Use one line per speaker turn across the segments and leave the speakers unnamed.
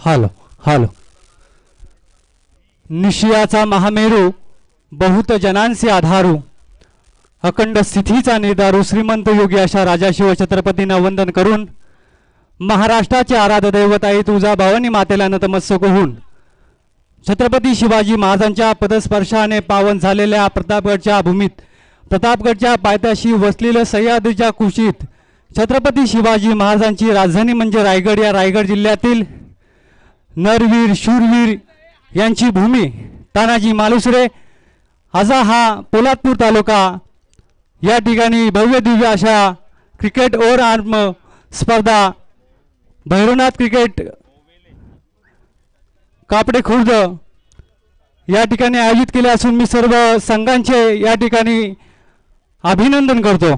Hello hello निशियाचा Mahameru बहुत जनांचे आधारू अखंड स्थितीचा निर्धारू श्रीमंत योगी अशा राजा शिव छत्रपतींना वंदन करून महाराष्ट्राचे आराध्य दैवत आई तुळजाभवानी मातेला नतमस्तक होऊन छत्रपती शिवाजी महाराजांच्या पदस्पर्शाने पावन झालेल्या प्रतापगडच्या भूमीत प्रतापगडच्या पायथ्याशी वसलेल्या सह्याद्रीच्या कुशीत छत्रपती शिवाजी महाराजांची राजधानी म्हणजे रायगड या रायगड जिल्ह्यातील नरवीर शूरवीर यांची भूमी तानाजी मालुसरे आजा हा पोलादपूर तालुका या ठिकाणी भव्य दिव्य अशा क्रिकेट ओव्हर आर्म स्पर्धा भैरवनाथ क्रिकेट कापडे खुर्द या ठिकाणी आयोजित केले असून मी सर्व संघांचे या ठिकाणी अभिनंदन करतो।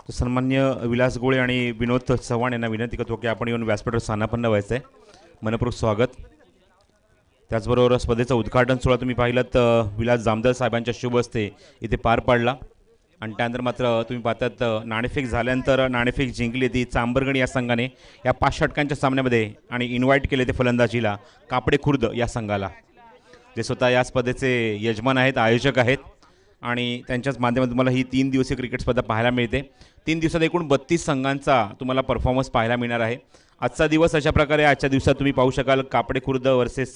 सन्मान्य विलास गोळे आणि विनोद चव्हाण यांना विनंती करतो की आपण येऊन व्यासपीठावर स्थानापन्न व्हायचं आहे। मनपूर्वक स्वागत। त्याचबरोबर स्पर्धेचं उद्घाटन सोहळा तुम्ही पाहिलात विलास जामदार साहेबांच्या शुभ हस्ते इथे पार पाडला आणि त्यानंतर मात्र तुम्ही पाहतात नाणेफेक झाल्यानंतर नाणेफेक जिंकली ती चांबरगणी या संघाने या 5 षटकांच्या सामन्यामध्ये आणि इन्व्हाइट केले ते फलंदाजीला कापडे खुर्द या संघाला, जे स्वतः या स्पर्धेचे यजमान आहेत, आयोजक आहेत आणि त्यांच्याच माध्यमातून तुम्हाला ही 3 दिवसीय क्रिकेट स्पर्धा पाहायला मिळते। 3 दिवसात एकूण 32 संघांचा तुम्हाला परफॉर्मन्स पाहायला मिळणार आहे। आजचा दिवस अशा प्रकारे आजच्या दिवसात तुम्ही पाहू शकाल कापडे खुर्द वर्सेस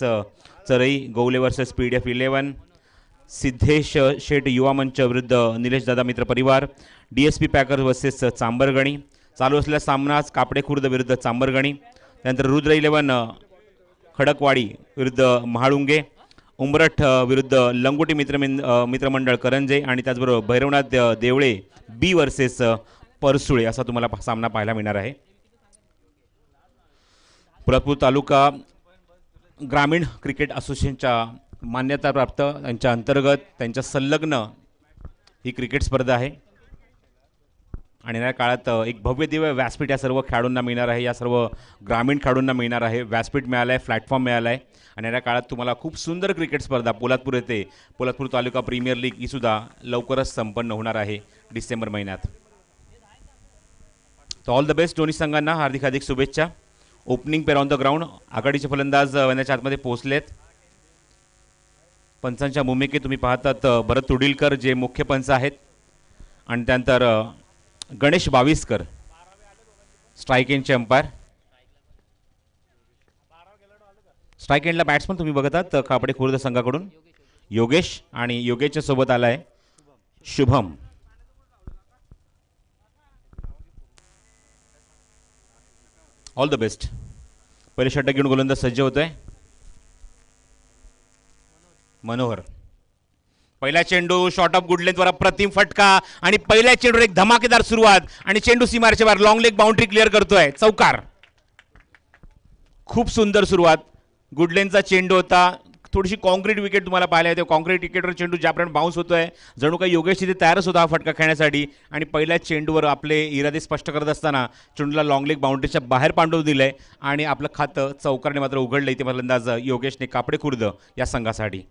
चरई, गौले वर्सेस पीडीएफ 11, सिद्धेश शेठ युवा मंच विरुद्ध निलेश दादा मित्र परिवार, डीएसपी पॅकर वर्सेस चांबरगणी। चालू असलेला सामना कापडे खुर्द विरुद्ध चांबरगणी, त्यानंतर रुद्र 11 खडकवाडी विरुद्ध महाळुंगे, उमरठ विरुद्ध लंगोटी मित्रमंडळ करंजे आणि त्याचबरोबर भैरवनाथ देवळे बी वर्सेस परसुळे असा तुम्हाला सामना पाहायला मिळणार आहे। पोलादपूर तालुका ग्रामीण क्रिकेट असोसिएशनच्या मान्यताप्राप्त त्यांच्या अंतर्गत त्यांच्या संलग्न ही क्रिकेट स्पर्धा आहे आणि या काळात एक भव्य दिव्य व्यासपीठ या सर्व खेळाडूंना मिळणार आहे, या सर्व ग्रामीण खेळाडूंना मिळणार आहे। व्यासपीठ मिळालं आहे, प्लॅटफॉर्म मिळाला आहे आणि या काळात तुम्हाला खूप सुंदर क्रिकेट स्पर्धा पोलादपूर येथे पोलादपूर तालुका प्रीमियर लीग ही सुद्धा लवकरच संपन्न होणार आहे डिसेंबर महिन्यात। तर ऑल द बेस्ट दोन्ही संघांना हार्दिक हार्दिक शुभेच्छा। Opening pair on the ground आघाडीचे फलंदाज वनाच्या आतमध्ये पोहोचलेत। पंचांच्या भूमिकेत तुम्ही पाहतात भरत तुडीलकर जे मुख्य पंच आहेत आणि त्यानंतर गणेश बाविस्कर स्ट्राइक एंडचे अंपायर। स्ट्राइक एंडला बॅट्समन तुम्ही बघतात कापडे खुर्द संघाकडून योगेश आणि योगेशच्या सोबत आलाय शुभम। All the best. पहिले षटक घेऊन गोलंदाज सज्ज होतोय मनोहर। पहिला चेंडू शॉट ऑफ गुड लेंथवर अप्रतिम फटका आणि पहिल्या चेंडूवर एक धमाकेदार सुरुवात आणि चेंडू सीमारेच्या बाहेर लॉंग लेग बाउंड्री क्लिअर करतोय, चौकार। खूप सुंदर सुरुवात, गुड लेंथचा चेंडू होता, थोडीशी कॉन्क्रीट विकेट तुम्हाला पाहायला येते. कॉन्क्रीट विकेटवर चेंडू ज्याप्रमाणे बाउन्स होतोय जणू काही योगेश तिथे तयारच होता हा फटका खेळण्यासाठी. आणि पहिल्या चेंडूवर आपले इरादे स्पष्ट करत असताना चेंडूला लॉंग लेग बाउंड्रीच्या बाहेर पांडव दिलंय आणि आपलं खातं चौकारने मात्र उघडलं इथे फलंदाज योगेशने कापडे खुर्द या संघासाठी.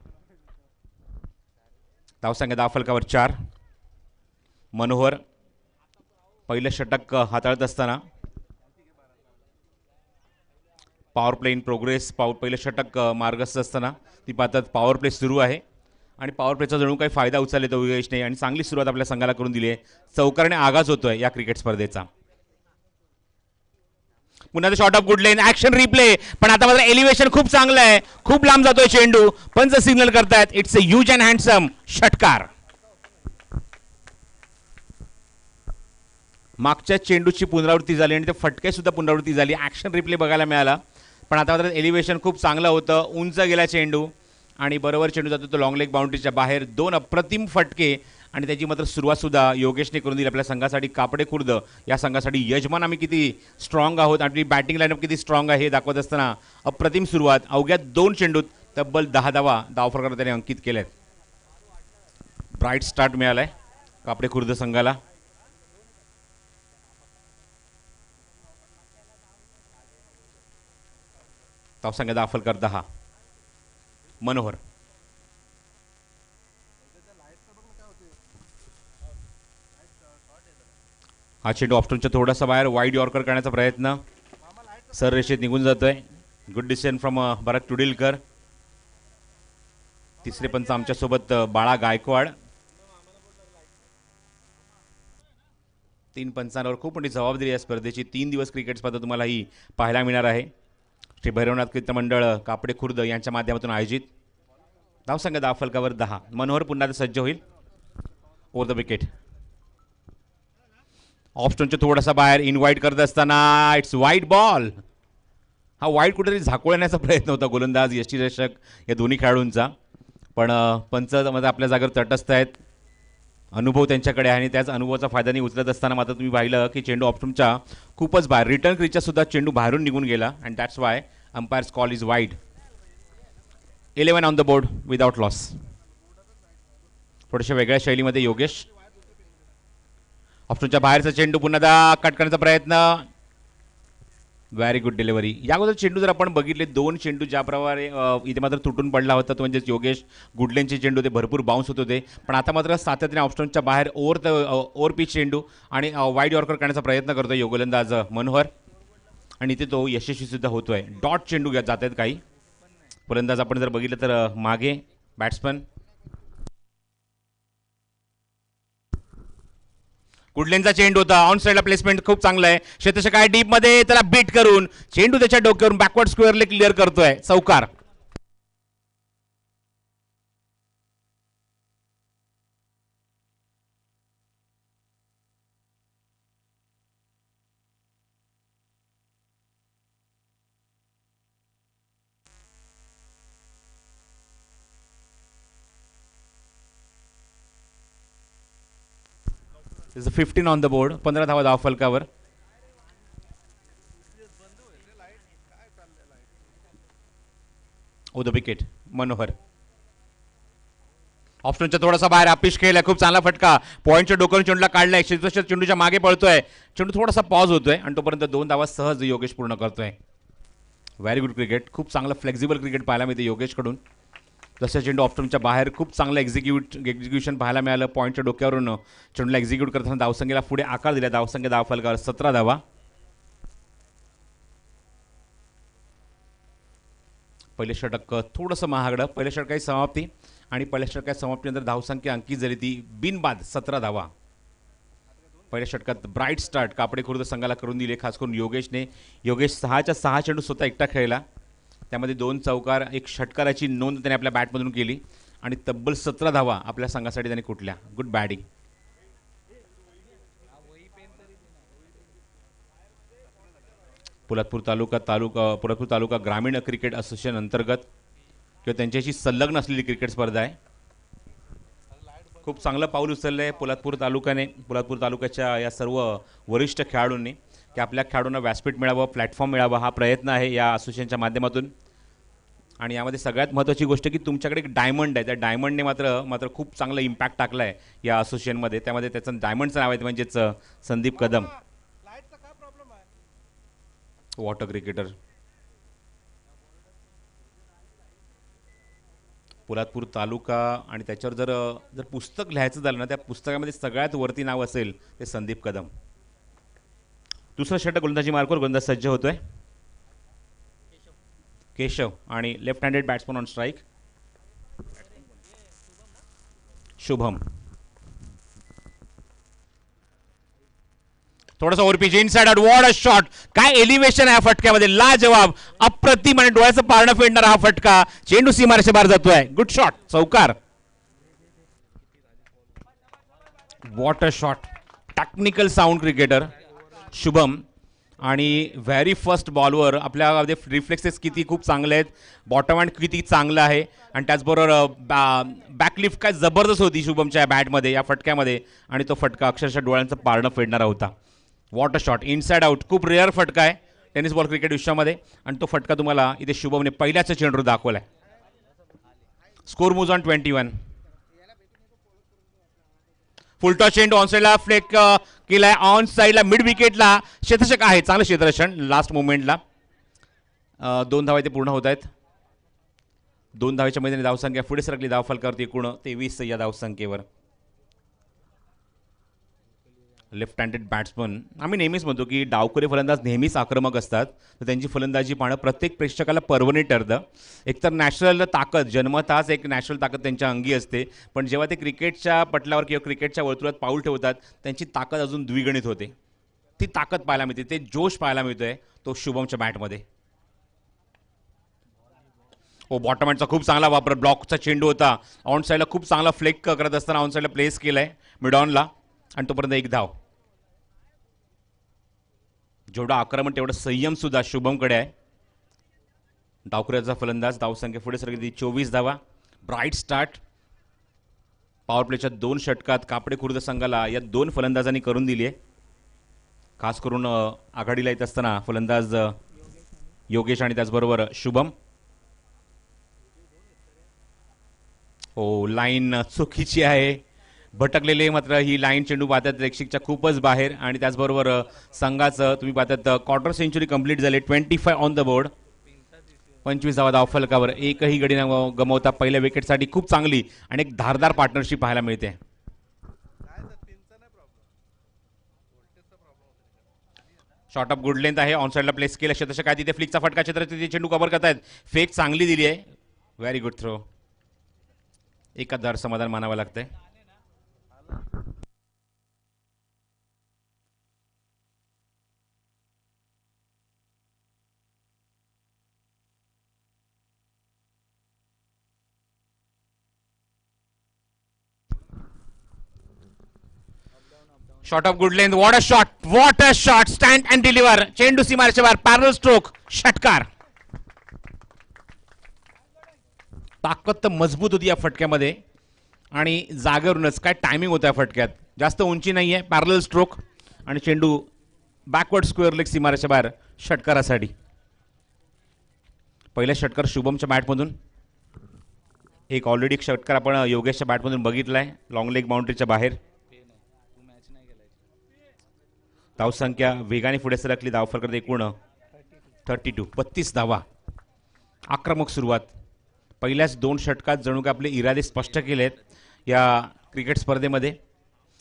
धावसंख्या धावफलकावर 4. मनोहर पहिलं षटक हाताळत असताना पॉवर प्ले इन प्रोग्रेस. पहिलं षटक मार्गस्थ असताना ती पाहतात पॉवर प्ले सुरू आहे आणि पॉवर प्लेचा जणू काही फायदा उचलले तो योगेशने आणि चांगली सुरुवात आपल्या संघाला करून दिली आहे. चौकारने आगाज होतोय या क्रिकेट स्पर्धेचा. पुन्हा shot of good lane action replay. पण आता मात्र एलिव्हेशन खूप चांगलं आहे. खूप लांब जातोय चेंडू. पंच सिग्नल करतायत it's a huge and handsome षटकार. मागच्या चेंडूची पुनरावृत्ती झाली आणि ते फटके सुद्धा पुनरावृत्ती झाली. ऍक्शन रिप्ले बघायला मिळाला पण आता मात्र एलिव्हेशन खूप चांगलं होतं. उंच गेला चेंडू आणि बरोबर चेंडू जातो तो लॉंग लेग बाउंड्रीच्या बाहेर. 2 अप्रतिम फटके आणि त्याची मात्र सुरुवात सुद्धा योगेशने करून दिली आपल्या संघासाठी. कापडे खुर्द या संघासाठी यजमान आम्ही किती स्ट्रॉंग आहोत आणि बॅटिंग लाईनअप किती स्ट्रॉंग आहे हे दाखवत असताना अप्रतिम सुरुवात. अवघ्या 2 चेंडूत तब्बल 10 धावा धावफलकावर त्याने अंकित केल्यात. ब्राईट स्टार्ट मिळालाय कापडे खुर्द संघाला. धावसंख्या धावफलकावर 10. मनोहर हा चेंडू ऑफ्टनच्या थोडासा बाहेर वाईड यॉर्कर करण्याचा प्रयत्न सर रेषेत निघून जातोय. गुड डिसिजन फ्रॉम भरत टुडिलकर. तिसरे पंच आमच्यासोबत बाळा गायकवाड. 3 पंचांवर खूप मोठी जबाबदारी या स्पर्धेची. 3 दिवस क्रिकेट स्पर्धा तुम्हाला ही पाहायला मिळणार आहे. श्री भैरवनाथ कीर्त मंडळ कापडे खुर्द यांच्या माध्यमातून आयोजित. धावसंख्या धावफलकावर 10. मनोहर पुन्हा सज्ज होईल ओव्हर द विकेट. ऑफ स्टोनच्या थोडासा बाहेर इनवाईट करत असताना इट्स वाईट बॉल. हा वाईट कुठेतरी झाकोळण्याचा प्रयत्न होता गोलंदाज यष्टीरक्षक या दोन्ही खेळाडूंचा. पण पंच मध्ये आपल्या जागेवर तटस्थ आहेत. अनुभव त्यांच्याकडे आहे आणि त्याच अनुभवाचा फायदा नाही उचलत असताना मात्र तुम्ही पाहिलं की चेंडू ऑप्टमच्या खूपच बाहेर रिटर्न क्रीजच्या सुद्धा चेंडू बाहेरून निघून गेला and that's why umpires call is wide. 11 on the board without loss. थोड्याशा वेगळ्या शैलीमध्ये योगेश. ऑप्शनच्या बाहेरचा चेंडू पुन्हा कट करण्याचा प्रयत्न. Very good delivery. या अगोदर चेंडू जर आपण बघितले 2 चेंडू ज्याप्रमाणे इथे मात्र तुटून पडला होता तो म्हणजे योगेश गुडलेनचे चेंडू ते भरपूर बाउन्स होत होते. पण आता मात्र सातत्याने ऑप्शनच्या बाहेर ओव्हर पिच चेंडू आणि वाईड यॉर्कर करण्याचा प्रयत्न करतोय गोलंदाज मनोहर आणि इथे तो यशस्वी सुद्धा होतोय. डॉट चेंडू जात आहेत काही. फलंदाज आपण जर बघितलं तर मागे बॅट्समन गुडलेनचा चेंडू होता. ऑन साईडला प्लेसमेंट खूप चांगलं आहे. क्षेत्ररक्षक काय डीप मध्ये त्याला बीट करून चेंडू त्याच्या डोक्यावरून बॅकवर्ड स्क्वेअरले क्लिअर करतोय. चौकार. There's a 15 on the board. 15 धावा धावफलकावर. ओ द विकेट मनोहर. ऑप्शनच्या थोडासा बाहेर अपिश केलाय. खूप चांगला फटका पॉईंटच्या डोक्यावरून चेंडूला काढलाय. क्षेत्ररक्षक चेंडूच्या मागे पळतोय. चेंडू थोडासा पॉज होतोय आणि तोपर्यंत 2 धावा सहज योगेश पूर्ण करतोय. Very good cricket. खूप चांगलं फ्लेक्झिबल क्रिकेट पाहायला मिळते योगेशकडून. जसं चेंडू ऑप्शनच्या बाहेर खूप चांगलं एक्झिक्युशन पाहायला मिळालं. पॉईंटच्या डोक्यावरून चेंडूला एक्झिक्यूट करताना धावसंख्येला पुढे आकार दिला. धावसंख्या धावफलकावर 17 धावा. पहिले षटक थोडंसं महागडं. पहिले षटकाची समाप्ती आणि पहिल्या षटकाच्या समाप्तीनंतर धावसंख्या अंकित झाली ती बिनबाद 17 धावा. पहिल्या षटकात ब्राईट स्टार्ट कापडे खुर्द संघाला करून दिले. खास करून योगेशने. योगेश 6च्या 6 चेंडू स्वतः एकटा खेळला. त्यामध्ये 2 चौकार 1 षटकाराची नोंद त्याने आपल्या बॅटमधून केली आणि तब्बल 17 धावा आपल्या संघासाठी त्याने कुठल्या. Good batting. पोलादपूर तालुका ग्रामीण क्रिकेट असोसिएशन अंतर्गत किंवा त्यांच्याशी संलग्न असलेली क्रिकेट स्पर्धा आहे. खूप चांगलं पाऊल उचललं आहे पोलादपूर तालुक्याच्या या सर्व वरिष्ठ खेळाडूंनी की आपल्या खेळाडूंना व्यासपीठ मिळावं, प्लॅटफॉर्म मिळावा हा प्रयत्न आहे या असोसिएशनच्या माध्यमातून. आणि यामध्ये सगळ्यात महत्त्वाची गोष्ट की तुमच्याकडे एक डायमंड आहे, त्या डायमंडने मात्र खूप चांगलं इम्पॅक्ट टाकला आहे या असोसिएशनमध्ये. त्यामध्ये त्याचं डायमंडचं नाव आहे म्हणजेच संदीप कदम, वॉटर क्रिकेटर. पोलादपूर तालुका आणि त्याच्यावर जर पुस्तक लिहायचं झालं ना, त्या पुस्तकामध्ये सगळ्यात वरती नाव असेल ते संदीप कदम. दुसरा षटक गोलंदाजी मार्कवर गोलंदाज सज्ज होतोय. केशव आणि left handed batsman on strike Shubham. थोडासा overpitch inside out, what a shot. काय एलिव्हेशन आहे फटक्यामध्ये, लाजवाब, अप्रतिम आणि डोळ्याचं पारणं फेडणारा हा फटका. चेंडू सीमारेषे बाहेर जातोय. गुड शॉट, चौकार. What a shot. Technical sound cricketer Shubham आणि व्हेरी फर्स्ट बॉलवर आपल्यामध्ये रिफ्लेक्सेस किती खूप चांगले आहेत, बॉटम हँड किती चांगलं आहे आणि त्याचबरोबर बॅकलिफ्ट काय जबरदस्त होती शुभमच्या बॅटमध्ये या फटक्यामध्ये आणि तो फटका अक्षरशः डोळ्यांचं पारणं फेडणारा होता. What a shot, inside out. खूप रेअर फटका आहे टेनिस बॉल क्रिकेट विश्वामध्ये आणि तो फटका तुम्हाला इथे शुभमने पहिल्याच चेंडूवर दाखवला आहे. Score moves on 21. फुलटॉस चेंडू ऑन साईडला फ्लेक केलाय, ऑन साईडला मिड विकेटला क्षेत्ररक्षक आहे, चांगलं क्षेत्ररक्षण लास्ट मोमेंटला. 2 धावा इथे पूर्ण होत आहेत. 2 धावेच्या मैदानी धावसंख्या पुढे सरकली धावफलकावरती एकूण 23 या धावसंख्येवर. लेफ्ट हँडेड बॅट्समन, आम्ही नेहमीच म्हणतो की डावखुरे फलंदाज नेहमीच आक्रमक असतात, तर त्यांची फलंदाजी पाहणं प्रत्येक प्रेक्षकाला पर्वणी ठरतं. एकतर नॅचरल ताकद, जन्मताच एक नॅचरल ताकद त्यांच्या अंगी असते, पण जेव्हा ते क्रिकेटच्या पटलावर किंवा क्रिकेटच्या वर्तुळात पाऊल ठेवतात त्यांची ताकद अजून द्विगुणित होते. ती ताकद पाहायला मिळते, ते जोश पाहायला मिळतोय तो शुभमच्या बॅटमध्ये. हो, बॉटम हँडचा खूप चांगला वापर, ब्लॉकचा चेंडू होता, ऑन साईडला खूप चांगला फ्लेक करत असताना ऑन साईडला प्लेस केलाय मिड ऑनला आणि तोपर्यंत एक धाव. जेवढा आक्रमण तेवढं संयम सुद्धा शुभमकडे आहे. डावखुऱ्याचा फलंदाज, धावसंख्या पुढे सरकली 24 धावा. ब्राईट स्टार्ट पॉवर प्लेच्या 2 षटकात कापडे खुर्द संघाला या 2 फलंदाजांनी करून दिली आहे. खास करून आघाडीला येत असताना फलंदाज योगेश आणि त्याचबरोबर शुभम. हो, लाईन चुकीची आहे, भटकलेले मात्र ही लाईन चेंडू पाहतात रेक्षिकच्या खूपच बाहेर आणि त्याचबरोबर संघाचं तुम्ही पाहतात क्वार्टर सेंचुरी कंप्लीट झाले. 25 ऑन द बोर्ड, 25 धावा धावफलकावर, एकही गडी न गमवता पहिल्या विकेटसाठी खूप चांगली आणि एक धारदार पार्टनरशिप पाहायला मिळते. शॉर्ट ऑफ गुड लेंथ आहे, ऑन साईडला प्लेस केलं, क्षेत्ररक्षक काय तिथे फ्लिकचा फटका, क्षेत्र तिथे चेंडू कव्हर करतायत, फेक चांगली दिली आहे, व्हेरी गुड थ्रो. एकाधार समाधान मानावं लागतंय. Shot of good length, what a shot, stand and deliver, चेंडू सीमारेषेच्या बाहेर, पॅरल स्ट्रोक, षटकार. ताकद तर मजबूत होती या फटक्यामध्ये आणि जागेवरूनच काय टायमिंग होतं या फटक्यात. जास्त उंची नाही आहे, पॅरल स्ट्रोक आणि चेंडू बॅकवर्ड स्क्वेअर लेग सीमारेषेच्या बाहेर षटकारासाठी. पहिला षटकार शुभमच्या बॅटमधून, एक ऑलरेडी एक षटकार आपण योगेशच्या बॅटमधून बघितलाय लॉंग लेग बाउंड्रीच्या बाहेर. धावसंख्या वेगाने पुढे सरकली, धावफलकात एकूण 32 धावा. आक्रमक सुरुवात, पहिल्याच 2 षटकात जणू काय आपले इरादे स्पष्ट केलेत या क्रिकेट स्पर्धेमध्ये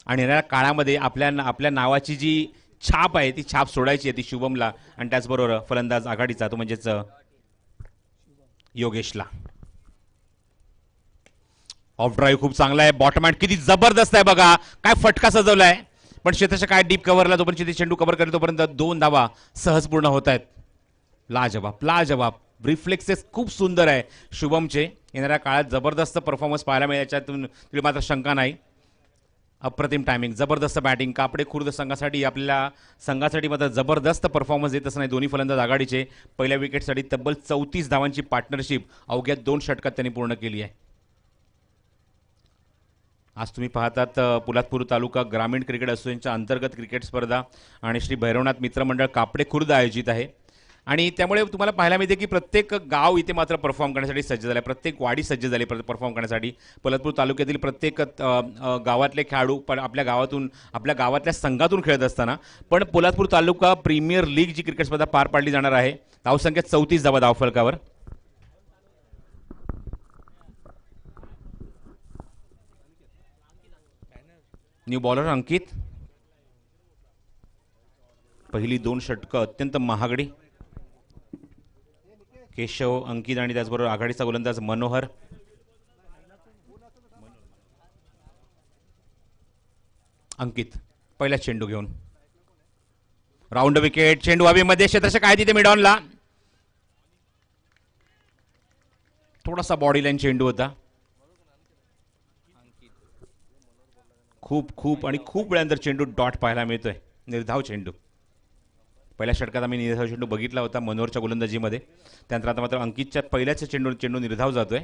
आणि येणाऱ्या काळामध्ये आपल्या नावाची जी छाप आहे ती छाप सोडायची आहे ती शुभमला आणि त्याचबरोबर फलंदाज आघाडीचा तो म्हणजेच योगेशला. ऑफ ड्राईव्ह खूप चांगला आहे, बॉटम हँड किती जबरदस्त आहे बघा, काय फटका सजवलाय, पण क्षेत्ररक्षक काय डीप कव्हरला जोपर्यंत चेंडू कव्हर करेल तोपर्यंत 2 धावा सहज पूर्ण होत आहेत. लाजवाब, रिफ्लेक्सेस खूप सुंदर आहे शुभमचे. येणाऱ्या काळात जबरदस्त परफॉर्मन्स पाहायला मिळेल याच्यातून मात्र शंका नाही. अप्रतिम टायमिंग, जबरदस्त बॅटिंग, कापडे खुर्द संघासाठी आपल्या संघासाठी मात्र जबरदस्त परफॉर्मन्स देत असताना दोन्ही फलंदाज आघाडीचे. पहिल्या विकेटसाठी तब्बल 34 धावांची पार्टनरशिप अवघ्या 2 षटकात त्यांनी पूर्ण केली आहे. आज तुम्ही पाहतात पोलादपूर तालुका ग्रामीण क्रिकेट असोसिएशनच्या अंतर्गत क्रिकेट स्पर्धा आणि श्री भैरवनाथ मित्रमंडळ कापडे खुर्द आयोजित आहे आणि त्यामुळे तुम्हाला पाहायला मिळते की प्रत्येक गाव इथे मात्र परफॉर्म करण्यासाठी सज्ज झालं आहे, प्रत्येक वाडी सज्ज झाली परफॉर्म करण्यासाठी. पोलादपूर तालुक्यातील प्रत्येक गावातले खेळाडू पण आपल्या गावातून आपल्या गावातल्या संघातून खेळत असताना पण पोलादपूर तालुका प्रीमियर लीग जी क्रिकेट स्पर्धा पार पाडली जाणार आहे. धावसंख्या 34 धावा धावफलकावर. न्यू बॉलर अंकित. पहिली 2 षटकं अत्यंत महागडी. केशव, अंकित आणि त्याचबरोबर आघाडीचा गोलंदाज मनोहर. अंकित पहिला चेंडू घेऊन राऊंड विकेट. चेंडू हवेमध्ये, क्षेत्ररक्षक आहे तिथे मिडॉनला. थोडासा बॉडी लाईन चेंडू होता. खूप आणि खूप वेळानंतर चेंडू डॉट पाहायला मिळतोय. निर्धाव चेंडू. पहिल्या षटकात आम्ही निर्धाव चेंडू बघितला होता मनोहरच्या गोलंदाजीमध्ये. त्यानंतर आता मात्र अंकितच्या पहिल्याच चेंडू निर्धाव जातोय.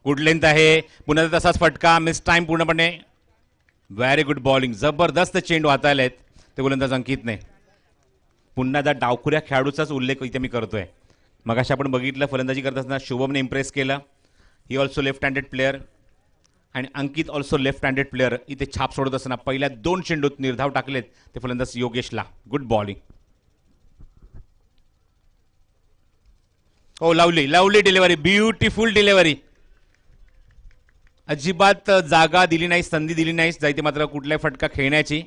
गुड लेंथ आहे. पुन्हा तसाच फटका. मिस टाइम पूर्णपणे. Very good bowling. जबरदस्त चेंडू हाताळलेत ते गोलंदाज अंकितने. पुन्हा त्या डावखुऱ्या खेळाडूचाच उल्लेख इथे मी करतोय. मगाशी आपण बघितलं फलंदाजी करत असताना शुभमने इम्प्रेस केलं. He also left handed player आणि अंकित ऑल्सो लेफ्ट हँडेड प्लेअर. इथे छाप सोडत असताना पहिल्या 2 चेंडूत निर्धाव टाकलेत ते फलंदाज योगेशला. Good bowling. Oh lovely delivery. Beautiful delivery. अजिबात जागा दिली नाही, संधी दिली नाही जायते मात्र कुठलाही फटका खेळण्याची.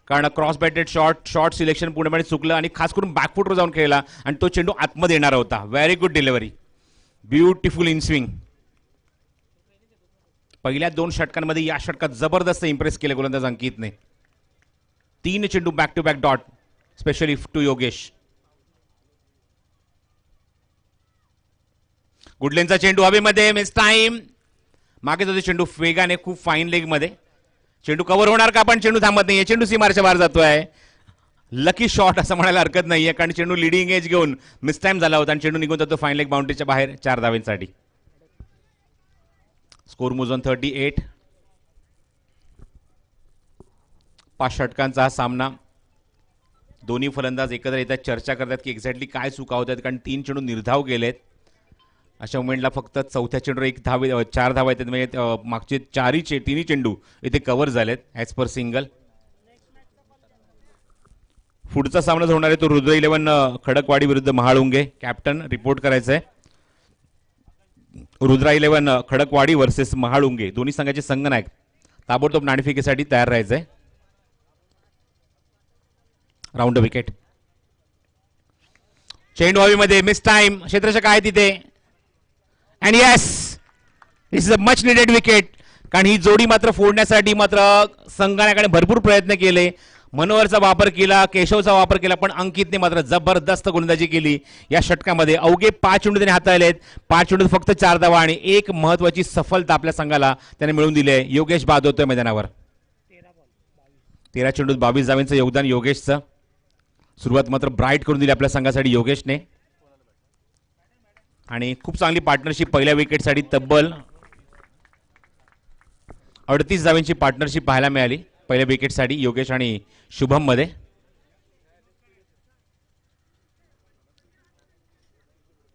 कारण क्रॉस बॅटेड शॉर्ट सिलेक्शन पूर्णपणे चुकलं आणि खास करून बॅकफुटवर जाऊन खेळला आणि तो चेंडू आतमध्ये येणार होता. Very good delivery. Beautiful in swing. पहिल्या 2 षटकांमध्ये या षटकात जबरदस्त इम्प्रेस केले गोलंदाज अंकितने. 3 चेंडू back to back dot specially to Yogesh. गुडलेनचा चेंडू हवेमध्ये. Miss time. मागे तो चेंडू वेगाने खूप फाईन लेग मध्ये. चेंडू कव्हर होणार का? पण चेंडू थांबत नाहीये. चेंडू सीमारच्या बाहेर जातोय. लकी शॉट असं म्हणायला हरकत नाहीये कारण चेंडू लिडिंग एज घेऊन मिस टाइम झाला होता आणि चेंडू निघून जातो फाईन लेग बाउंड्रीच्या बाहेर 4 धावांसाठी. स्कोर मोजून 38. 5 षटकांचा हा सामना. दोन्ही फलंदाज एकत्र येतात, चर्चा करतात की एक्झॅक्टली काय चुका होतात कारण 3 चेंडू निर्धाव गेलेत. अशा मोमेंटला फक्त चौथ्या चेंडूवर 4 धावा येतात. म्हणजे मागचे 3 चेंडू इथे कव्हर झालेत ॲज पर सिंगल. पुढचा सामना होणार आहे तो रुद्र 11 खडकवाडी विरुद्ध महाळुंगे. कॅप्टन रिपोर्ट करायचं आहे. रुद्रा 11 खडकवाडी वर्सेस महाळुंगे. दोन्ही संघाचे संघनायक ताबडतोब नाणेफेकीसाठी तयार राहायचंय. Round wicket. चेंडू हवेमध्ये. Miss time. क्षेत्ररक्षक आहे तिथे. And yes, this is a much needed wicket. कारण ही जोडी मात्र फोडण्यासाठी मात्र संघाने भरपूर प्रयत्न केले. मनोहरचा वापर केला, केशवचा वापर केला, पण अंकितने मात्र जबरदस्त गोलंदाजी केली या षटकामध्ये. अवघे 5 चेंडू त्याने हाताळलेत. 5 चेंडूत फक्त 4 धावा आणि एक महत्वाची सफलता आपल्या संघाला त्याने मिळवून दिली आहे. योगेश बाद होतोय मैदानावर. 13 चेंडूत 22 धावांचं योगदान योगेशचं. सुरुवात मात्र ब्राईट करून दिली आपल्या संघासाठी योगेशने आणि खूप चांगली पार्टनरशिप पहिल्या विकेटसाठी. तब्बल 38 धावांची पार्टनरशिप पाहायला मिळाली पहिल्या विकेटसाठी योगेश आणि शुभम मध्ये.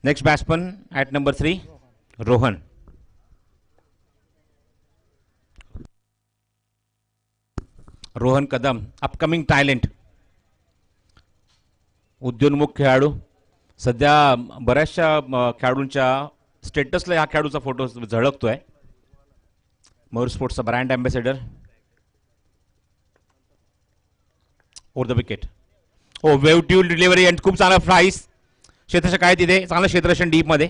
Next batsman at number 3 Rohan. Rohan Kadam, upcoming talent, उद्योन्मुख खेळाडू. सध्या बऱ्याचशा खेळाडूंच्या स्टेटसला हा खेळाडूचा फोटो झळकतोय. मयूर स्पोर्ट्सचा brand ambassador. Over the wicket. Oh वेव ट्यूल डिलिव्हरी अँड खूप चांगला फ्लाईस. क्षेत्ररक्षक आहे तिथे. चांगलं क्षेत्ररक्षण डीपमध्ये.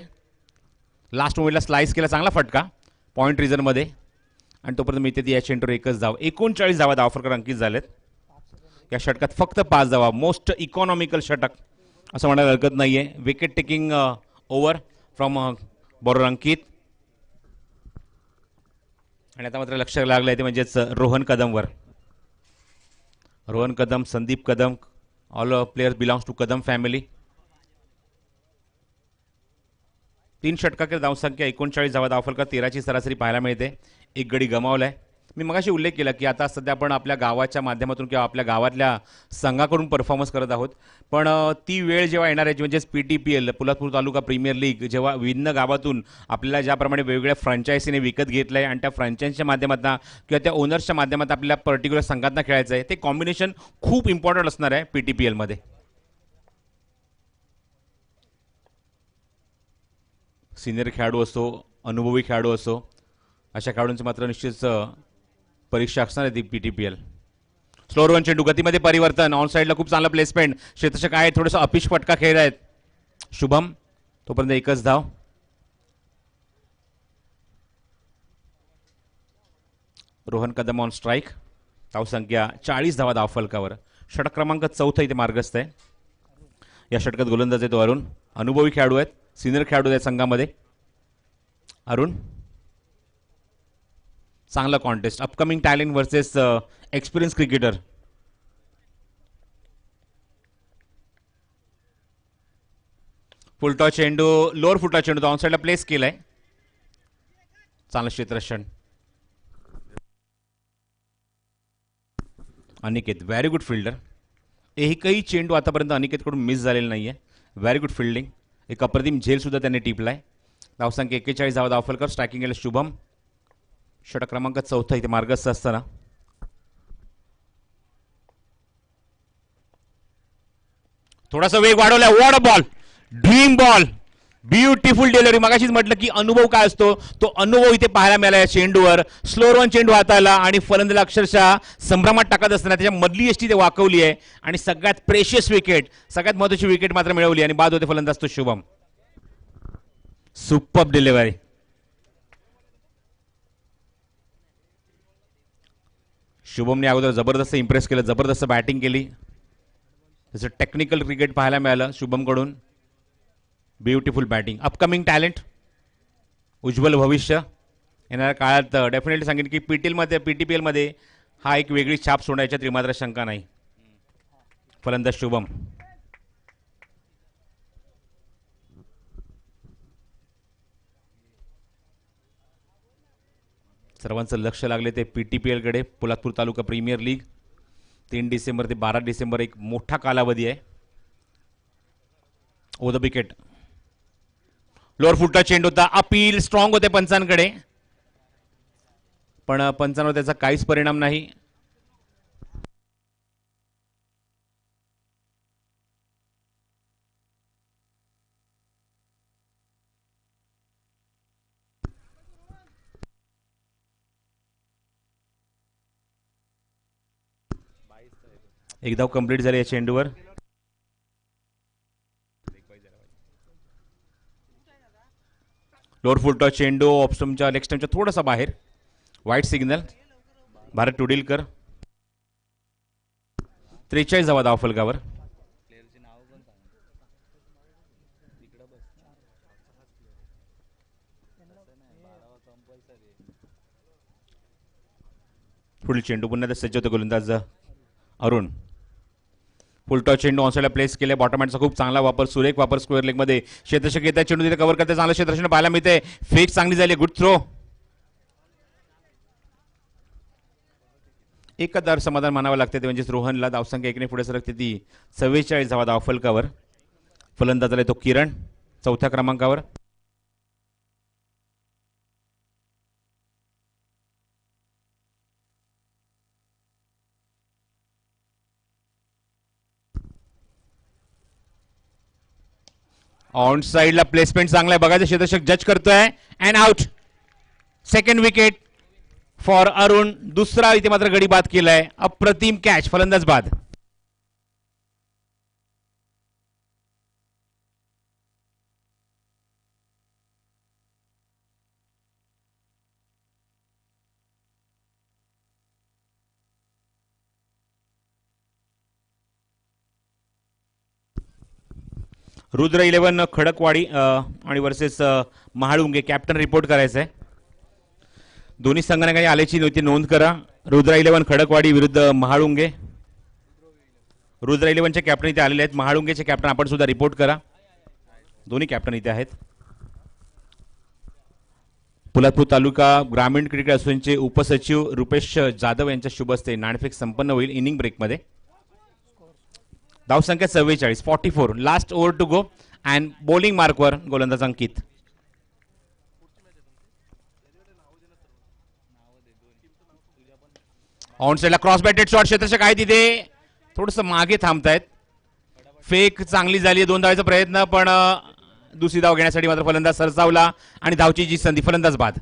लास्ट मोमेंटला स्लाइस केला. चांगला फटका पॉईंट रिझनमध्ये आणि तोपर्यंत मिळते ती या चेंडूवर 1च धाव. 39 धावा धावफलकावर अंकित झालेत या षटकात. फक्त 5 धावा. मोस्ट इकॉनॉमिकल षटक असं म्हणायला हरकत नाहीये. Wicket taking over from bowler Ankit. आणि आता मात्र लक्ष लागलंय ते म्हणजेच रोहन कदमवर. Rohan Kadam, Sandeep Kadam, all players belongs to Kadam family. 3 षटकातील धावसंख्या 39 धावा धावफलकात 13ची सरासरी पाहायला मिळते. एक गडी गमावलाय. मी मगाशी उल्लेख केला की आता सध्या आपण आपल्या गावाच्या माध्यमातून किंवा आपल्या गावातल्या संघाकडून परफॉर्मन्स करत आहोत, पण ती वेळ जेव्हा येणार आहे म्हणजेच PTPL पोलादपूर तालुका प्रीमियर लीग जेव्हा विभिन्न गावातून आपल्याला ज्याप्रमाणे वेगवेगळ्या फ्रँचायझीने विकत घेतलं आहे आणि त्या फ्रँचायझीच्या माध्यमातून किंवा त्या ओनर्सच्या माध्यमातून आपल्याला पर्टिक्युलर संघातना खेळायचं आहे, ते कॉम्बिनेशन खूप इम्पॉर्टंट असणार आहे PTPL मध्ये. सिनियर खेळाडू असो, अनुभवी खेळाडू असो, अशा खेळाडूंची मात्र निश्चितच परीक्षा असणार आहे ती PTPL. स्लोअर वन चेंडू गतीमध्ये परिवर्तन, ऑन साईडला खूप चांगला प्लेसमेंट, क्षेत्ररक्षक आहे थोडंसं अपिश फटका खेळ आहेत. शुभम तोपर्यंत एकच धाव. Rohan Kadam on strike. धावसंख्या 40 धावा धावफलकावर. षटक क्रमांक 4 इथे मार्गस्थ आहे. या षटकात गोलंदाज आहे तो अरुण. अनुभवी खेळाडू आहेत, सिनियर खेळाडू आहेत संघामध्ये. अरुण चांगला contest, upcoming talent versus experience cricketer. Full toss चेंडू, लोअर फुलटॉस चेंडू ऑन साईडला प्लेस केलाय. चांगलं क्षेत्ररक्षण. Aniket very good fielder. एकही चेंडू आतापर्यंत अनिकेतकडून मिस झालेला नाहीये. Very good fielding. एक अप्रतिम झेल सुद्धा त्यांनी टिपलाय. धावसंख्या 41 धावा धावफलकर. स्ट्रायकिंग केलं शुभम. षटक क्रमांक 4 इथे मार्गस्थ असताना थोडासा वेग वाढवलाय. What a ball, dream ball, beautiful delivery. मगाशीच म्हटलं की अनुभव काय असतो, तो अनुभव इथे पाहायला मिळाला या चेंडूवर. स्लोअर वन चेंडू हाताला आणि फलंदाज अक्षरशः संभ्रमात टाकत असताना त्याच्या मधली यष्टी ते वाकवली आहे आणि सगळ्यात प्रेशियस विकेट, सगळ्यात महत्त्वाची विकेट मात्र मिळवली आणि बाद होते फलंदाज तो शुभम. Superb delivery. शुभमने अगोदर जबरदस्त इम्प्रेस केलं, जबरदस्त बॅटिंग केली. त्याचं टेक्निकल क्रिकेट पाहायला मिळालं शुभमकडून. Beautiful batting. अपकमिंग टॅलेंट, उज्ज्वल भविष्य. येणाऱ्या काळात डेफिनेटली सांगेन की PTPL मध्ये हा एक वेगळी छाप सोडण्याच्या त्रिमात्र शंका नाही. फलंदाज शुभम. सर्वांचं लक्ष लागले ते PTPL कडे. पोलादपूर तालुका प्रीमियर लीग 3 डिसेंबर ते 12 डिसेंबर एक मोठा कालावधी आहे. ओ द विकेट. लोअर फुटचा चेंडू होता. अपील स्ट्रॉंग होते पंचांकडे, पण पंचांवर त्याचा काहीच परिणाम नाही. एक धाव कंप्लीट झाली या चेंडूवर. लोअर फुल टॉस चेंडू ऑफ स्टंपच्या लेग स्टंपच्या थोडासा बाहेर. वाईट सिग्नल. भारत टुडिलकर. 43 धावा धावफलकावर. पुढील चेंडू पुन्हा सज्ज होते गोलंदाज अरुण. फुलटॉस चेंडू ऑनसाईडला प्लेस केले. बॉटम हँडचा खूप चांगला वापर, सुरेख वापर स्क्वेअर लेग मध्ये. क्षेत्ररक्षक येतात, चेंडू तिथे कव्हर करते. चांगलं क्षेत्ररक्षण पाहायला मिळते. फेक चांगली झाली. Good throw. एक दर समाधान मानावं लागते ते म्हणजेच रोहनला. धावसंख्या 1 ने पुढे सरकते ती 44 धावा धावफलकावर. फलंदाज आलाय तो किरण 4थ्या क्रमांकावर. ऑन साइडला प्लेसमेंट चांगला आहे. बघायचं क्षेत्ररक्षक जज करतोय. And out. Second wicket for Arun. दुसरा इथे मात्र गडी बाद केलाय. अप्रतिम कॅच. फलंदाज बाद. रुद्र 11 खडकवाडी आणि वर्सेस महाळुंगे. कॅप्टन रिपोर्ट करायचं आहे. दोन्ही संघाने काही आल्याची नोंद करा. रुद्र 11 खडकवाडी विरुद्ध महाळुंगे. रुद्र 11चे कॅप्टन इथे आलेले आहेत. महाळुंगेचे कॅप्टन आपण सुद्धा रिपोर्ट करा. दोन्ही कॅप्टन इथे आहेत. पोलादपूर तालुका ग्रामीण क्रिकेट असोसिएशनचे उपसचिव रुपेश जाधव यांच्या शुभ हस्ते नाणेफेक संपन्न होईल इनिंग ब्रेकमध्ये. धावसंख्या 44, 44. Last over to go and bowling मार्कवर गोलंदाज अंकित. ऑन साइडला क्रॉस बॅटेड शॉट, क्षेत्ररक्षक आहे तिथे थोडस मागे थांबतायत. फेक चांगली झाली, 2 धावांचा प्रयत्न, पण दुसरी धाव घेण्यासाठी मात्र फलंदाज सरसावला आणि धावची जी संधी, फलंदाज बाद.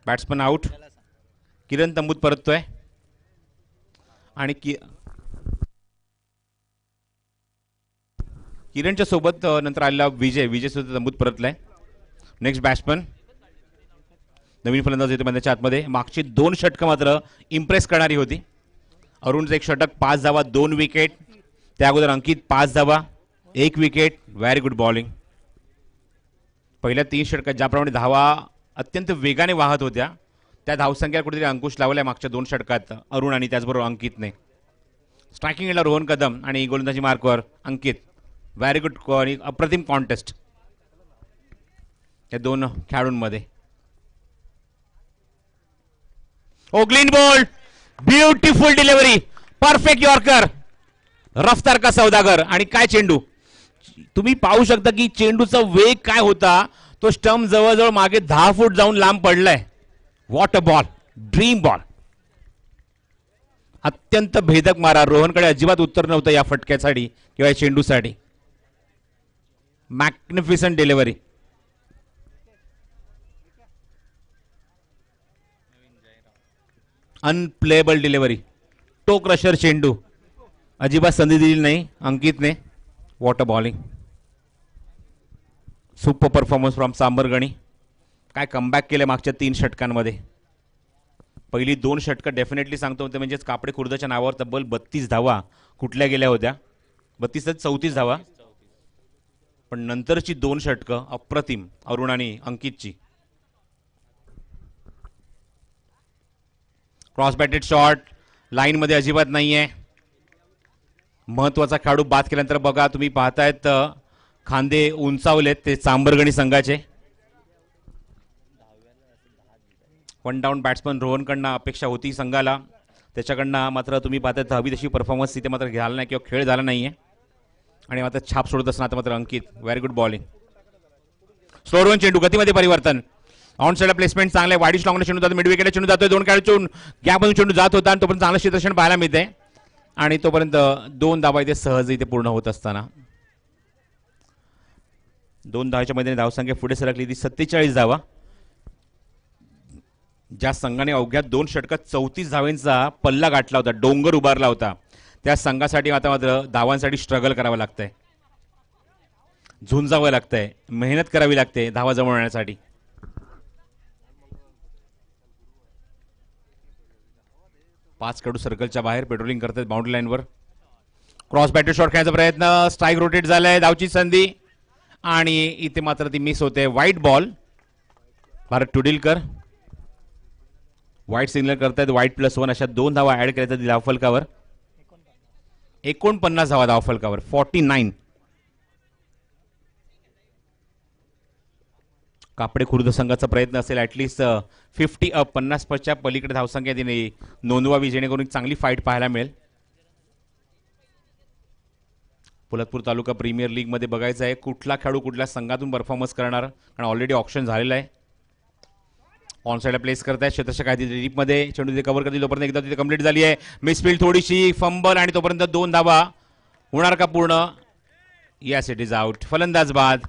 Batsman out. किरण तंबूत परततोय आणि किरणच्या सोबत नंतर आलेला विजय सुद्धा तंबूत परतलाय. नेक्स्ट बॅट्समन नवीन फलंदाज येतो मैदानाच्या आतमध्ये. मागची 2 षटकं मात्र इम्प्रेस करणारी होती. अरुणचं एक षटक, 5 धावा, 2 विकेट. त्या अगोदर अंकित 5 धावा, 1 विकेट. Very good bowling. पहिल्या 3 षटकात ज्याप्रमाणे धावा अत्यंत वेगाने वाहत होत्या, त्या धावसंख्या कुठेतरी अंकुश लावलाय मागच्या 2 षटकात अरुण आणि त्याचबरोबर अंकितने. स्ट्रायकिंग एंडला रोहन कदम आणि गोलंदाजी मार्कवर अंकित. व्हेरी गुड आणि अप्रतिम कॉन्टेस्ट या 2 खेळाडूंमध्ये. ओग्लिन ball, beautiful delivery, perfect yorker. रफ्तार का सौदागर आणि काय चेंडू. तुम्ही पाहू शकता की चेंडूचा वेग काय होता, तो स्टंप जवळजवळ मागे 10 फूट जाऊन लांब पडलाय. What a ball, dream ball. अत्यंत भेदक मारा. रोहनकडे अजिबात उत्तर नव्हतं या फटक्यासाठी किंवा या चेंडूसाठी. Magnificent delivery. Unplayable delivery, toe crusher चेंडू. अजिबात संधी दिली नाही अंकितने. What a bowling. Super performance from Sambargani. काय कमबॅक केलं मागच्या 3 षटकांमध्ये. पहिली 2 षटकं डेफिनेटली सांगतो ते म्हणजेच कापडे खुर्दच्या नावावर तब्बल 32 धावा कुठल्या गेल्या होत्या. 32 ते 34 धावा. पण नंतरची 2 षटकं अप्रतिम अरुण आणि अंकितची. क्रॉस बॅटेड शॉट लाईन मध्ये अजिबात नाहीये. महत्वाचा खेळाडू बाद केल्यानंतर बघा तुम्ही पाहतायत खांदे उंचावलेत ते सांबरगणी संघाचे. 1 डाऊन बॅट्समन रोहनकडनं अपेक्षा होती संघाला, त्याच्याकडनं मात्र तुम्ही पाहताय हवी तशी परफॉर्मन्स तिथे मात्र झाला नाही किंवा खेळ झाला नाहीये. आणि मात्र छाप सोडत असताना आता मात्र Ankit. Very good bowling. Slower चेंडू, गतीमध्ये परिवर्तन. ऑन साइड प्लेसमेंट चांगले. वाईडिश लॉंग चेंडू जातो, मिड विकेटला चेंडू जातोय. 2 खेळाडू गॅपमधून चेंडू जात होता आणि तोपर्यंत चांगलं क्षेत्ररक्षण पाहायला मिळते आणि तोपर्यंत 2 धावा इथे सहज इथे पूर्ण होत असताना 2 धावाच्या मैदानी धावसंख्या पुढे सरकली ती 47 धावा. ज्या संघाने अवघ्या 2 षटकात 34 धावांचा पल्ला गाठला होता, डोंगर उभारला होता, त्या संघासाठी आता मात्र धावांसाठी स्ट्रगल करावं लागतंय, झुंजावं लागतंय, मेहनत करावी लागते धावा जमवण्यासाठी. पाच खेळाडू सर्कलच्या बाहेर पेट्रोलिंग करतात बाउंड्री लाईनवर. क्रॉस बॅटेड शॉट खेळण्याचा प्रयत्न, स्ट्राईक रोटेट झालाय, धावची संधी आणि इथे मात्र ती मिस होते. वाईट बॉल. भारत टुडिलकर वाईट सिग्नल करतायत. वाईट +1 अशा 2 धावा ऍड करायच्या धावफलकावर. 49 धावा धावफलकावर. 49. कापडे खुर्द संघाचा प्रयत्न असेल ऍटलिस्ट 50 अप, 50 पलीकडे धावसंख्या तिने नोंदवावी जेणेकरून चांगली फाईट पाहायला मिळेल. पोलादपूर तालुका प्रीमियर लीग मध्ये बघायचं आहे कुठला खेळाडू कुठल्या संघातून परफॉर्मन्स करणार, कारण ऑलरेडी ऑप्शन झालेला आहे. ऑन साइडला प्लेस करताय क्षेत्ररक्षक आहे तिथे डीप मध्ये चेंडू तिथे कव्हर करतील तोपर्यंत एकदा तिथे कंप्लीट झाली आहे. मिसफील्ड थोडीशी, फंबल आणि तोपर्यंत 2 धावा होणार का पूर्ण? Yes, it is out. फलंदाज बाद.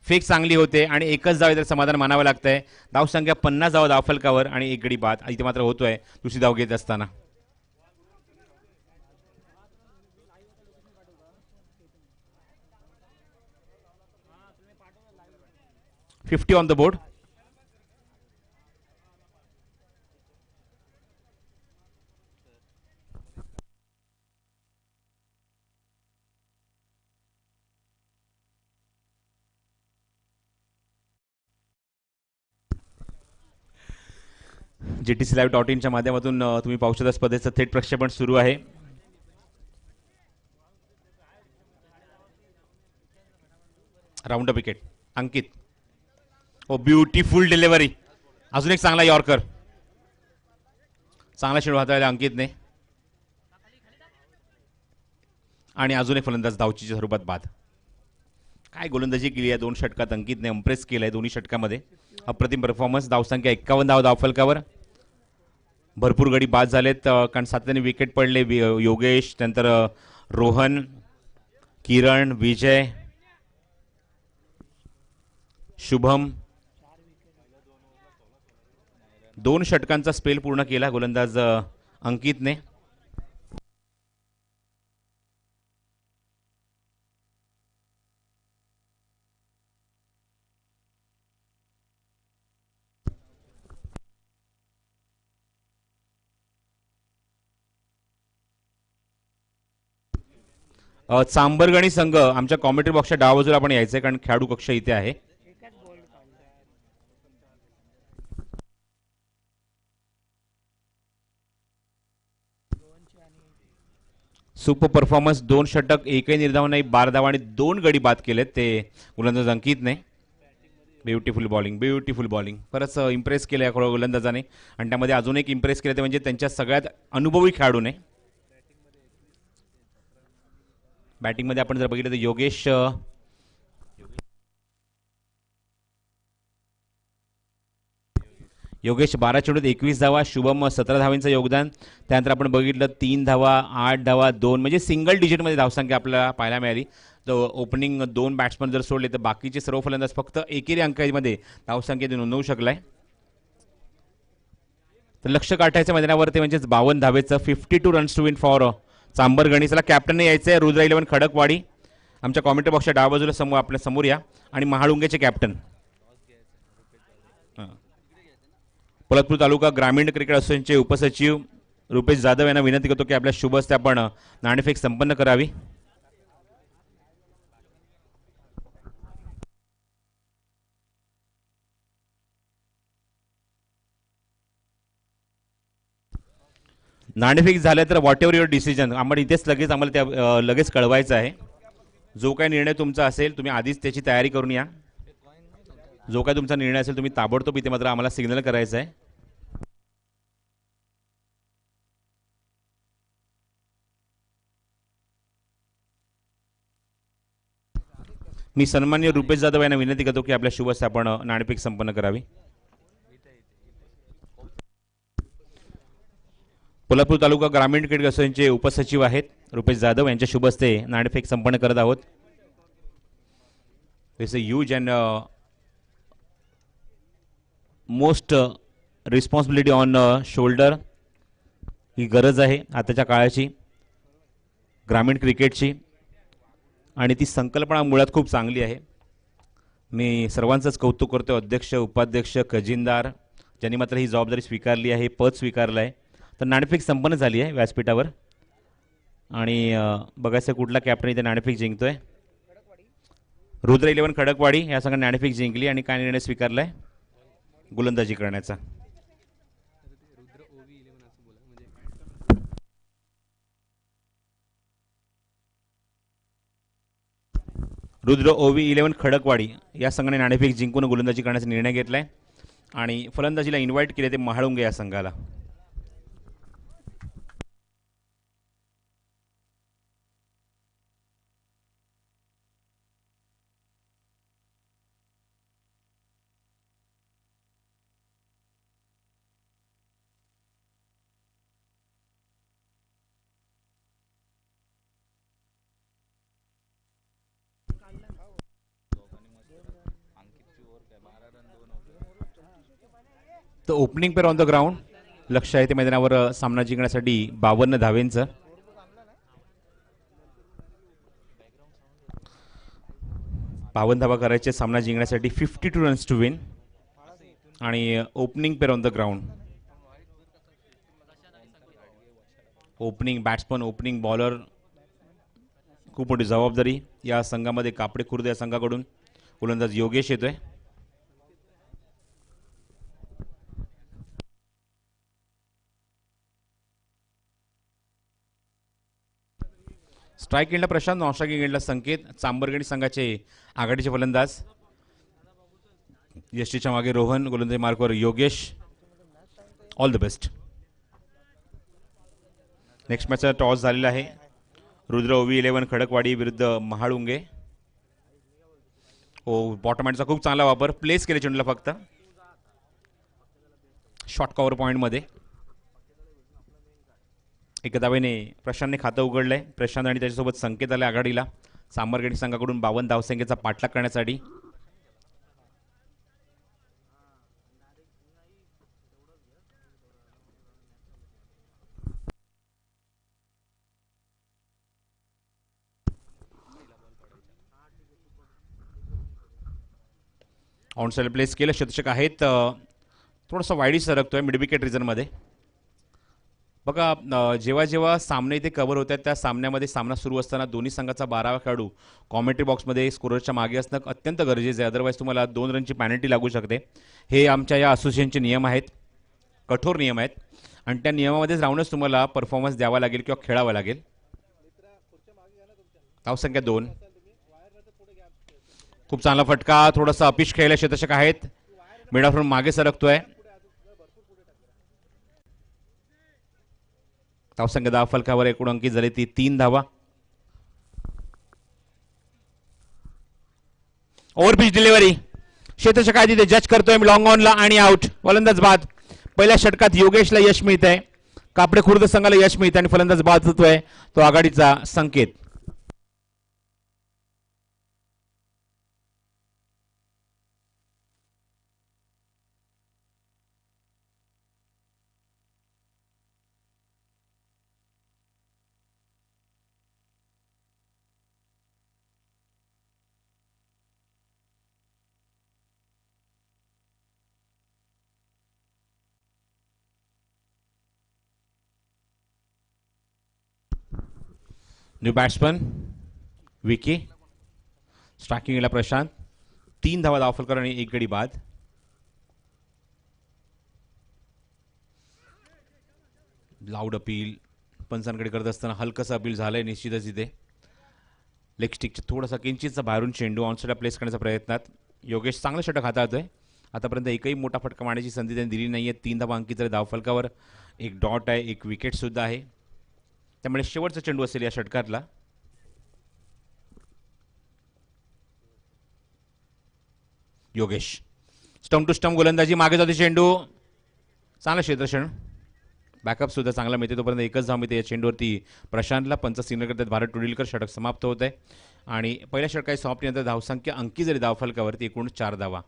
फेक चांगली होते आणि एकच धाव इथे समाधान मानावं लागतंय. धावसंख्या 50 धावा धावफलकावर आणि 1 गडी बाद इथे मात्र होतोय दुसरी धाव घेत असताना. $50 ऑन द बोर्ड. GTClive.in च्या माध्यमातून तुम्ही पाहू शकता स्पर्धेचं थेट प्रक्षेपण सुरू आहे. Round up wicket. Ankit. Oh beautiful delivery. अजून एक चांगला यॉर्कर. चांगला चेंडू हाताळला अंकितने. आणि अजून एक फलंदाज धावचीच्या स्वरूपात बाद. काय गोलंदाजी केली आहे 2 षटकात अंकितने. इम्प्रेस केलं आहे दोन्ही षटकामध्ये. अप्रतिम परफॉर्मन्स. धावसंख्या 51 धाव धावफलकावर. भरपूर गडी बाद झालेत कारण सातत्याने विकेट पडले. योगेश, त्यानंतर रोहन, किरण, विजय, शुभम. 2 षटकांचा स्पेल पूर्ण केला गोलंदाज अंकितने. चांबरगणी संघ आमच्या कॉमेंट्री बॉक्सच्या डाव्या बाजूला आपण यायचंय कारण खेळाडू कक्ष इथे आहे. Super performance. 2 षटक, एकही निर्धाव नाही, 12 धावा आणि 2 गडी बाद केलेत ते गोलंदाज अंकितने. Beautiful bowling, beautiful bowling. खरंच इम्प्रेस केलं या गोलंदाजाने. आणि त्यामध्ये अजून एक इम्प्रेस केलं ते म्हणजे त्यांच्या सगळ्यात अनुभवी खेळाडूने. बॅटिंगमध्ये आपण जर बघितलं तर योगेश 12 चेंडूत 21 धावा. शुभम 17 धावांचं योगदान. त्यानंतर आपण बघितलं 3 धावा, 8 धावा, 2 म्हणजे सिंगल डिजिटमध्ये धावसंख्या आपल्याला पाहायला मिळाली. तर ओपनिंग 2 बॅट्समन जर सोडले तर बाकीचे सर्व फलंदाज फक्त एकेरी अंकामध्ये धावसंख्येत नोंदवू शकलाय. तर लक्ष गाठायच्या मैदानावरती म्हणजेच 52 धावेचं 52 रन्स टू विन फॉर चांबरगणी. चला कॅप्टनने यायचं आहे. रुद्र 11 खडकवाडी. आमच्या कॉमेंट्री बॉक्सच्या डाव्या बाजूला आपल्या समोर या. आणि महाळुंगेचे कॅप्टन पोलादपूर तालुका ग्रामीण क्रिकेट असोसिएशनचे उपसचिव रुपेश जाधव यांना विनंती करतो की आपल्या शुभ हस्ते आपण नाणेफेक संपन्न करावी. नाणेफेक झालं तर व्हॉट एव्हर युअर डिसिजन आपण इथेच आम्हाला त्या लगेच कळवायचं आहे. जो काही निर्णय तुमचा असेल तुम्ही आधीच त्याची तयारी करून या. जो काही तुमचा निर्णय असेल तुम्ही ताबडतोब इथे मात्र आम्हाला सिग्नल करायचं आहे. मी सन्मान्य रुपेश जाधव यांना विनंती करतो की आपल्या शुभ हस्ते आपण नाणेफेक संपन्न करावी. पोलादपूर तालुका ग्रामीण क्रिकेट असोसिएशनचे उपसचिव आहेत रुपेश जाधव यांच्या शुभ हस्ते नाणेफेक संपन्न करत आहोत. It's a huge and most responsibility on shoulder. ही गरज आहे आताच्या काळाची ग्रामीण क्रिकेटची आणि ती संकल्पना मुळात खूप चांगली आहे. मी सर्वांचंच कौतुक करतो. अध्यक्ष, उपाध्यक्ष, खजिनदार ज्यांनी मात्र ही जबाबदारी स्वीकारली आहे, पद स्वीकारलं आहे. तर नाणेफेक संपन्न झाली आहे व्यासपीठावर आणि बघायचं कुठला कॅप्टन इथे नाणेफेक जिंकतोय. रुद्र 11 खडकवाडी या संघाने नाणेफेक जिंकली आणि काय निर्णय स्वीकारलाय गोलंदाजी करण्याचा. रुद्र ओवी 11 खडकवाडी या संघाने नाणेफेक जिंकून गोलंदाजी करण्याचा निर्णय घेतलाय आणि फलंदाजीला इन्व्हाइट केले ते महाळुंगे या संघाला. तर opening pair on the ground. लक्ष आहे ते मैदानावर सामना जिंकण्यासाठी 52 धावेंचं. धावा करायचे सामना जिंकण्यासाठी 52 रन्स टू विन आणि opening pair on the ground. Opening batsman, opening bowler, खूप मोठी जबाबदारी या संघामध्ये. कापडे खुर्द या संघाकडून गोलंदाज योगेश येतोय. स्ट्राईक एंडला प्रशांत, नॉन स्ट्राईकिंग एंडला संकेत. चांबरगणी संघाचे आघाडीचे फलंदाज यष्टीच्या मागे रोहन, गोलंदाजी मार्कवर Yogesh. All the best. Next मॅचचा टॉस झालेला आहे. रुद्र OV11 खडकवाडी विरुद्ध महाळुंगे. बॉटम हँडचा खूप चांगला वापर. प्लेस केले चेंडूला फक्त शॉर्ट कव्हर पॉईंटमध्ये. एका धावेने प्रशांतने खातं उघडलंय. प्रशांत आणि त्याच्यासोबत संकेत आले आघाडीला. सांबरगडी संघाकडून 52 धावसंख्येचा पाठलाग करण्यासाठी. ऑनसाइड प्लेस केलं. शतषक आहेत. थोडासा वाईडी सरकतोय मिड विकेट रिजनमध्ये. बघा जेव्हा जेव्हा सामने इथे कव्हर होत आहेत त्या सामन्यामध्ये सामना सुरू असताना दोन्ही संघाचा 12वा खेळाडू कॉमेंट्री बॉक्समध्ये स्कोररच्या मागे असणं अत्यंत गरजेचं आहे. अदरवाईज तुम्हाला 2 रनची पॅनल्टी लागू शकते. हे आमच्या या असोसिएशनचे नियम आहेत. कठोर नियम आहेत आणि त्या नियमामध्येच राहूनच तुम्हाला परफॉर्मन्स द्यावा लागेल किंवा खेळावं लागेल. धावसंख्या 2. खूप चांगला फटका. थोडासा अपिश खेळले. शतषक आहेत. मिड ऑफ मागे सरकतोय. धावसंख्या 10 फलकावर एकूण अंकित झाली ती 3 धावा. Over pitch delivery. शतषक आहे तिथे जज करतोय लॉंग ऑनला आणि आउट. फलंदाज बाद. पहिल्या षटकात योगेशला यश मिळत आहे. कापडे खुर्द संघाला यश मिळत आणि फलंदाज बाद होतोय तो आघाडीचा संकेत. New batsman Vicky. स्ट्रायकिंगला प्रशांत. 3 धावा धावफलकर आणि 1 गडी बाद. लाऊड अपील पंचांकडे करत असताना हलकंसं अपील झालंय निश्चितच इथे. लेग स्टिकच्या थोडासा किंचितचा बाहेरून चेंडू ऑनसाइडला प्लेस करण्याच्या प्रयत्नात योगेश चांगलं षटक हाताळतोय. आतापर्यंत एकही मोठा फटका मारण्याची संधी त्यांनी दिली नाहीये. 3 धावा अंकित झाले धावफलकावर. 1 डॉट आहे. 1 विकेट सुद्धा आहे. त्यामुळे शेवटचा चेंडू असेल या षटकातला. योगेश स्टंप टू स्टंप गोलंदाजी. मागे जाते चेंडू. चांगलं क्षेत्रक्षण. बॅकअप सुद्धा चांगला मिळते. तोपर्यंत एकच धाव मिळते या चेंडूवरती प्रशांतला. पंच सिग्नल करतात भारत टुडिलकर. षटक समाप्त होत आहे आणि पहिल्या षटकाची समाप्तीनंतर धावसंख्या अंकित झाली धावफलकावरती एकूण 4 धावा.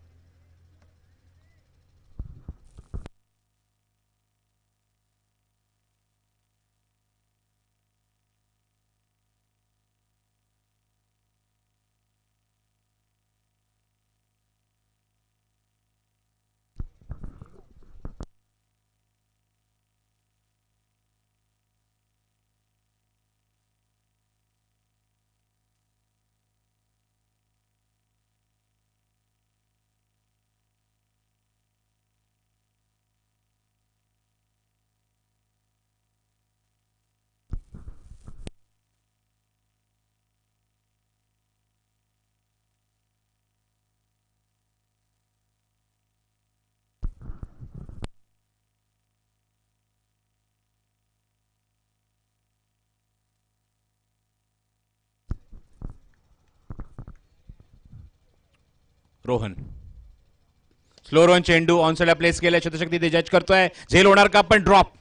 रोहन स्लो रन चेंडू ऑनसाइडला प्लेस केलाय. शतषक तिथे जज करतोय. झेल होणार का पण ड्रॉप.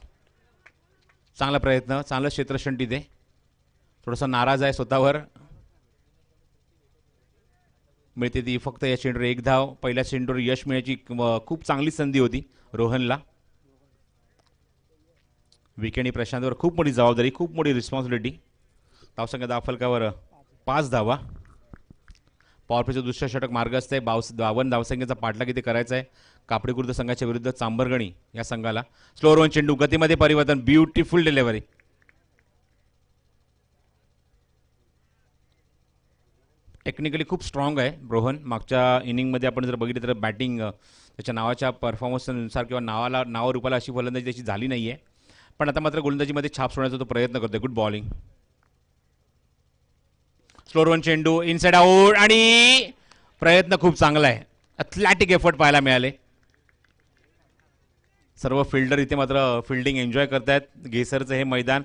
चांगला प्रयत्न. चांगलं क्षेत्रक्षण तिथे. थोडासा नाराज आहे स्वतःवर. मिळते ती फक्त या चेंडूवर 1 धाव. पहिल्या चेंडूवर यश मिळण्याची खूप चांगली संधी होती रोहनला. विकेंडी प्रशांतवर खूप मोठी जबाबदारी. खूप मोठी रिस्पॉन्सिबिलिटी. धावसंख्या धावफलकावर 5 धावा. पॉवरप्लेचं दुसरं षटक मार्गस्थ आहे. 52 धावसंख्येचा पाठलाग इथे करायचा आहे कापडी खुर्द संघाच्या विरुद्ध चांबरगणी या संघाला. स्लो रन चेंडू. गतीमध्ये परिवर्तन. Beautiful delivery. टेक्निकली खूप स्ट्रॉंग आहे रोहन. मागच्या इनिंगमध्ये आपण जर बघितलं तर बॅटिंग त्याच्या नावाच्या परफॉर्मन्सनुसार किंवा नावारूपाला अशी फलंदाजी त्याची झाली नाही आहे. पण आता मात्र गोलंदाजीमध्ये छाप सोडण्याचा तो प्रयत्न करतोय. Good bowling. स्लो रन चेंडू. इनसाइड आउट आणि प्रयत्न खूप चांगला आहे. ॲथलेटिक एफर्ट पाहायला मिळाले. सर्व फिल्डर इथे मात्र फिल्डिंग एन्जॉय करतायत. घेसरचं हे मैदान,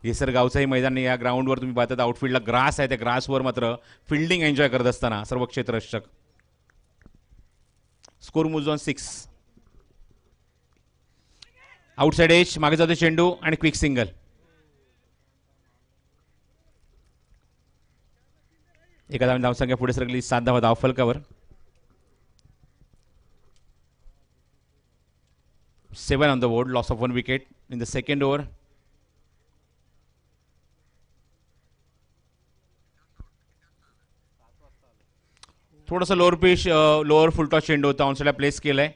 घेसर गावचं हे मैदान, या ग्राउंडवर तुम्ही पाहतात आउटफील्डला ग्रास आहे, त्या ग्रासवर मात्र फिल्डिंग एन्जॉय करत असताना सर्व क्षेत्ररक्षक. Score moves on 6. Outside edge, मागे जातो चेंडू आणि क्विक सिंगल. एका धावाने धावसंख्या पुढे सरकली. 7 धावा धावफलकावर. 7 on the board, loss of 1 wicket in the second over. थोडासा लोअर पिच, लोअर फुलटॉस चेंडू होता, ऑनसाइडला प्लेस केलाय.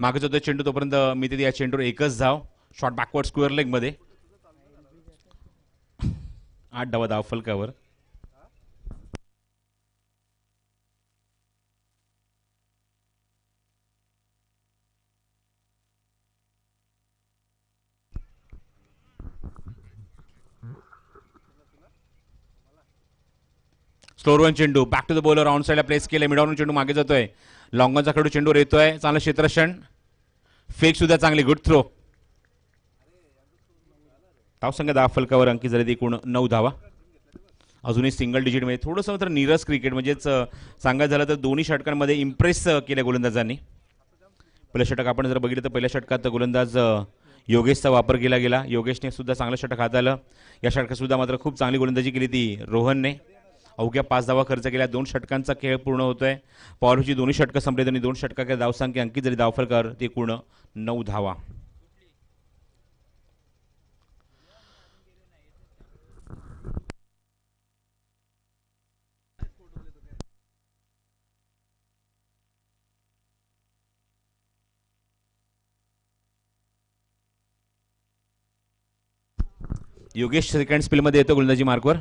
मागे होता चेंडू, तोपर्यंत मी तिथे या चेंडूवर एकच धाव. शॉट बॅकवर्ड स्क्वेअर लेग मध्ये. 8 धावा धावफलकावर. स्लोअर वन चेंडू, back to the bowler, on साइडला प्लेस केले. मिडॉन चेंडू मागे जातोय. लॉंगनचा कडू चेंडूवर येतोय. चांगलं क्षेत्ररक्षण, फेक सुद्धा चांगली, गुड थ्रो. धावसंख्या धावफलकावर अंकित झाले एकूण 9 धावा. अजूनही सिंगल डिजिट मध्ये. थोडंसं मात्र नीरस क्रिकेट, म्हणजेच सांगायचं झालं तर दोन्ही षटकांमध्ये इम्प्रेस केल्या गोलंदाजांनी. पहिल्या षटक आपण जर बघितलं तर पहिल्या षटकात गोलंदाज योगेशचा वापर केला गेला. योगेशने सुद्धा चांगलं षटक हाताळलं. या षटकात सुद्धा मात्र खूप चांगली गोलंदाजी केली ती रोहनने. अवघ्या 5 धावा खर्च केल्या. 2 षटकांचा खेळ पूर्ण होतोय. पॉवरची दोन्ही षटकं संपले, त्यांनी 2 षटकाच्या धावसंख्या अंकित झाली धावफलकावर ते पूर्ण 9 धावा. योगेश सेकंड स्पेलमध्ये येतो गोलंदाजी मार्कवर.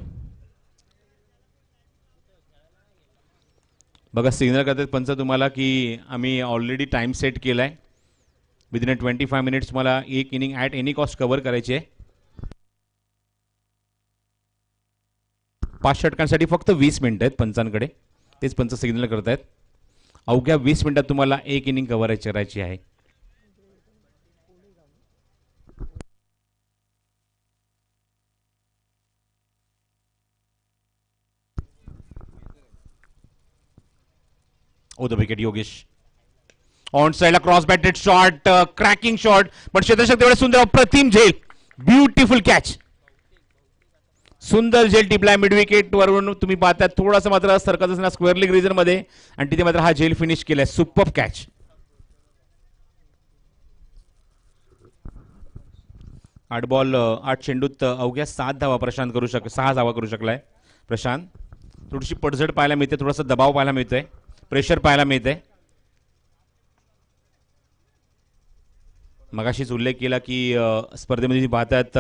बघा सिग्नल करतात पंच तुम्हाला की आम्ही ऑलरेडी टाइम सेट केलाय. विदिन 25 मिनिट्स तुम्हाला एक inning at any cost cover करायची आहे. 5 षटकांसाठी फक्त 20 मिनिटं आहेत पंचांकडे. तेच पंच सिग्नल करतायत. अवघ्या 20 मिनिटात तुम्हाला एक इनिंग कव्हर करायची आहे. ओ द विकेट योगेश. ऑन साइडला cross batted shot, cracking shot, पण क्षेत्ररक्षक तेवढे सुंदर अप्रतिम झेल. Beautiful catch. सुंदर झेल टिपलाय मिड विकेट वरून. तुम्ही पाहता थोडासा मात्र सरकत असणार स्क्वेअर लेग रिजन मध्ये, आणि तिथे मात्र हा झेल फिनिश केलाय. Super catch. 8 बॉल 8 चेंडूत अवघ्या 7 धावा प्रशांत करू 6 धावा करू शकलाय प्रशांत. थोडीशी पडझड पाहायला मिळते, थोडासा दबाव पाहायला मिळतोय, प्रेशर पाहायला मिळते. मगाशीच उल्लेख केला की स्पर्धेमध्ये तुम्ही पाहतात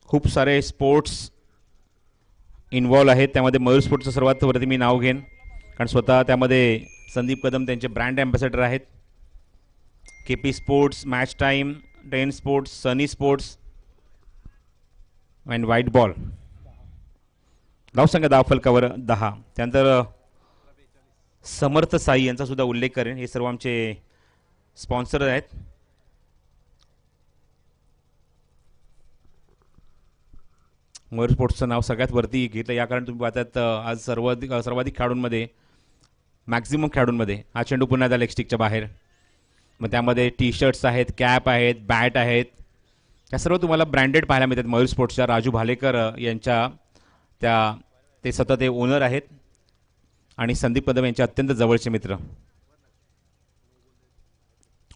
खूप सारे स्पोर्ट्स इन्व्हॉल्व आहेत. त्यामध्ये मयूर स्पोर्ट्सचं सर्वात वरती मी नाव घेईन, कारण स्वतः त्यामध्ये संदीप कदम त्यांचे ब्रँड अँबॅसेडर आहेत. KP sports, match time, 10 sports, Sunny sports and white ball. धावसंख्या धावफलकावर 10. त्यानंतर समर्थ साई यांचा सुद्धा उल्लेख करेन. हे सर्व आमचे स्पॉन्सर आहेत. मयूर स्पोर्ट्सचं नाव सगळ्यात वरती घेतलं या कारण तुम्ही पाहतात आज सर्वाधिक खेळाडूंमध्ये, मॅक्झिमम खेळाडूंमध्ये हा चेंडू पुन्हा त्या लेगस्टिकच्या बाहेर. मग त्यामध्ये टी शर्ट्स आहेत, कॅप आहेत, बॅट आहेत. या सर्व तुम्हाला ब्रँडेड पाहायला मिळतात मयूर स्पोर्ट्सच्या. राजू भालेकर यांच्या ते सतत ते ओनर आहेत आणि संदीप कदम यांचे अत्यंत जवळचे मित्र.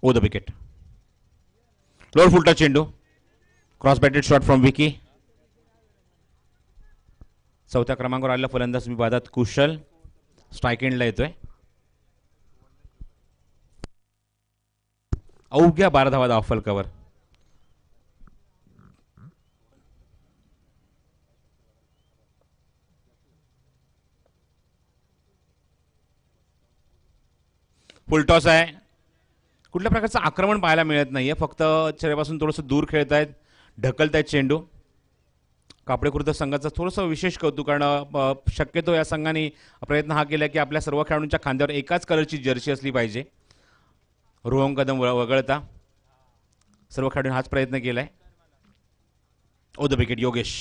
Over the wicket. Lower full toss चेंडू, cross batted shot from Vicky. 4थ्या क्रमांकावर आलेला फलंदाज तुम्ही पाहतात कुशल, स्ट्राईक एंडला येतोय. अवघ्या 12 धावा धावफलकावर. फुलटॉस आहे. कुठल्या प्रकारचं आक्रमण पाहायला मिळत नाहीये, फक्त चेहऱ्यापासून थोडंसं दूर खेळतायत, ढकलतायत चेंडू. कापडे खुर्द संघाचं थोडंसं विशेष कौतुक, कारण शक्यतो या संघाने प्रयत्न हा केला की आपल्या सर्व खेळाडूंच्या खांद्यावर एकाच कलरची जर्सी असली पाहिजे. रोहन कदम वगळता सर्व खेळाडूंनी हाच प्रयत्न केलाय. Over the wicket Yogesh.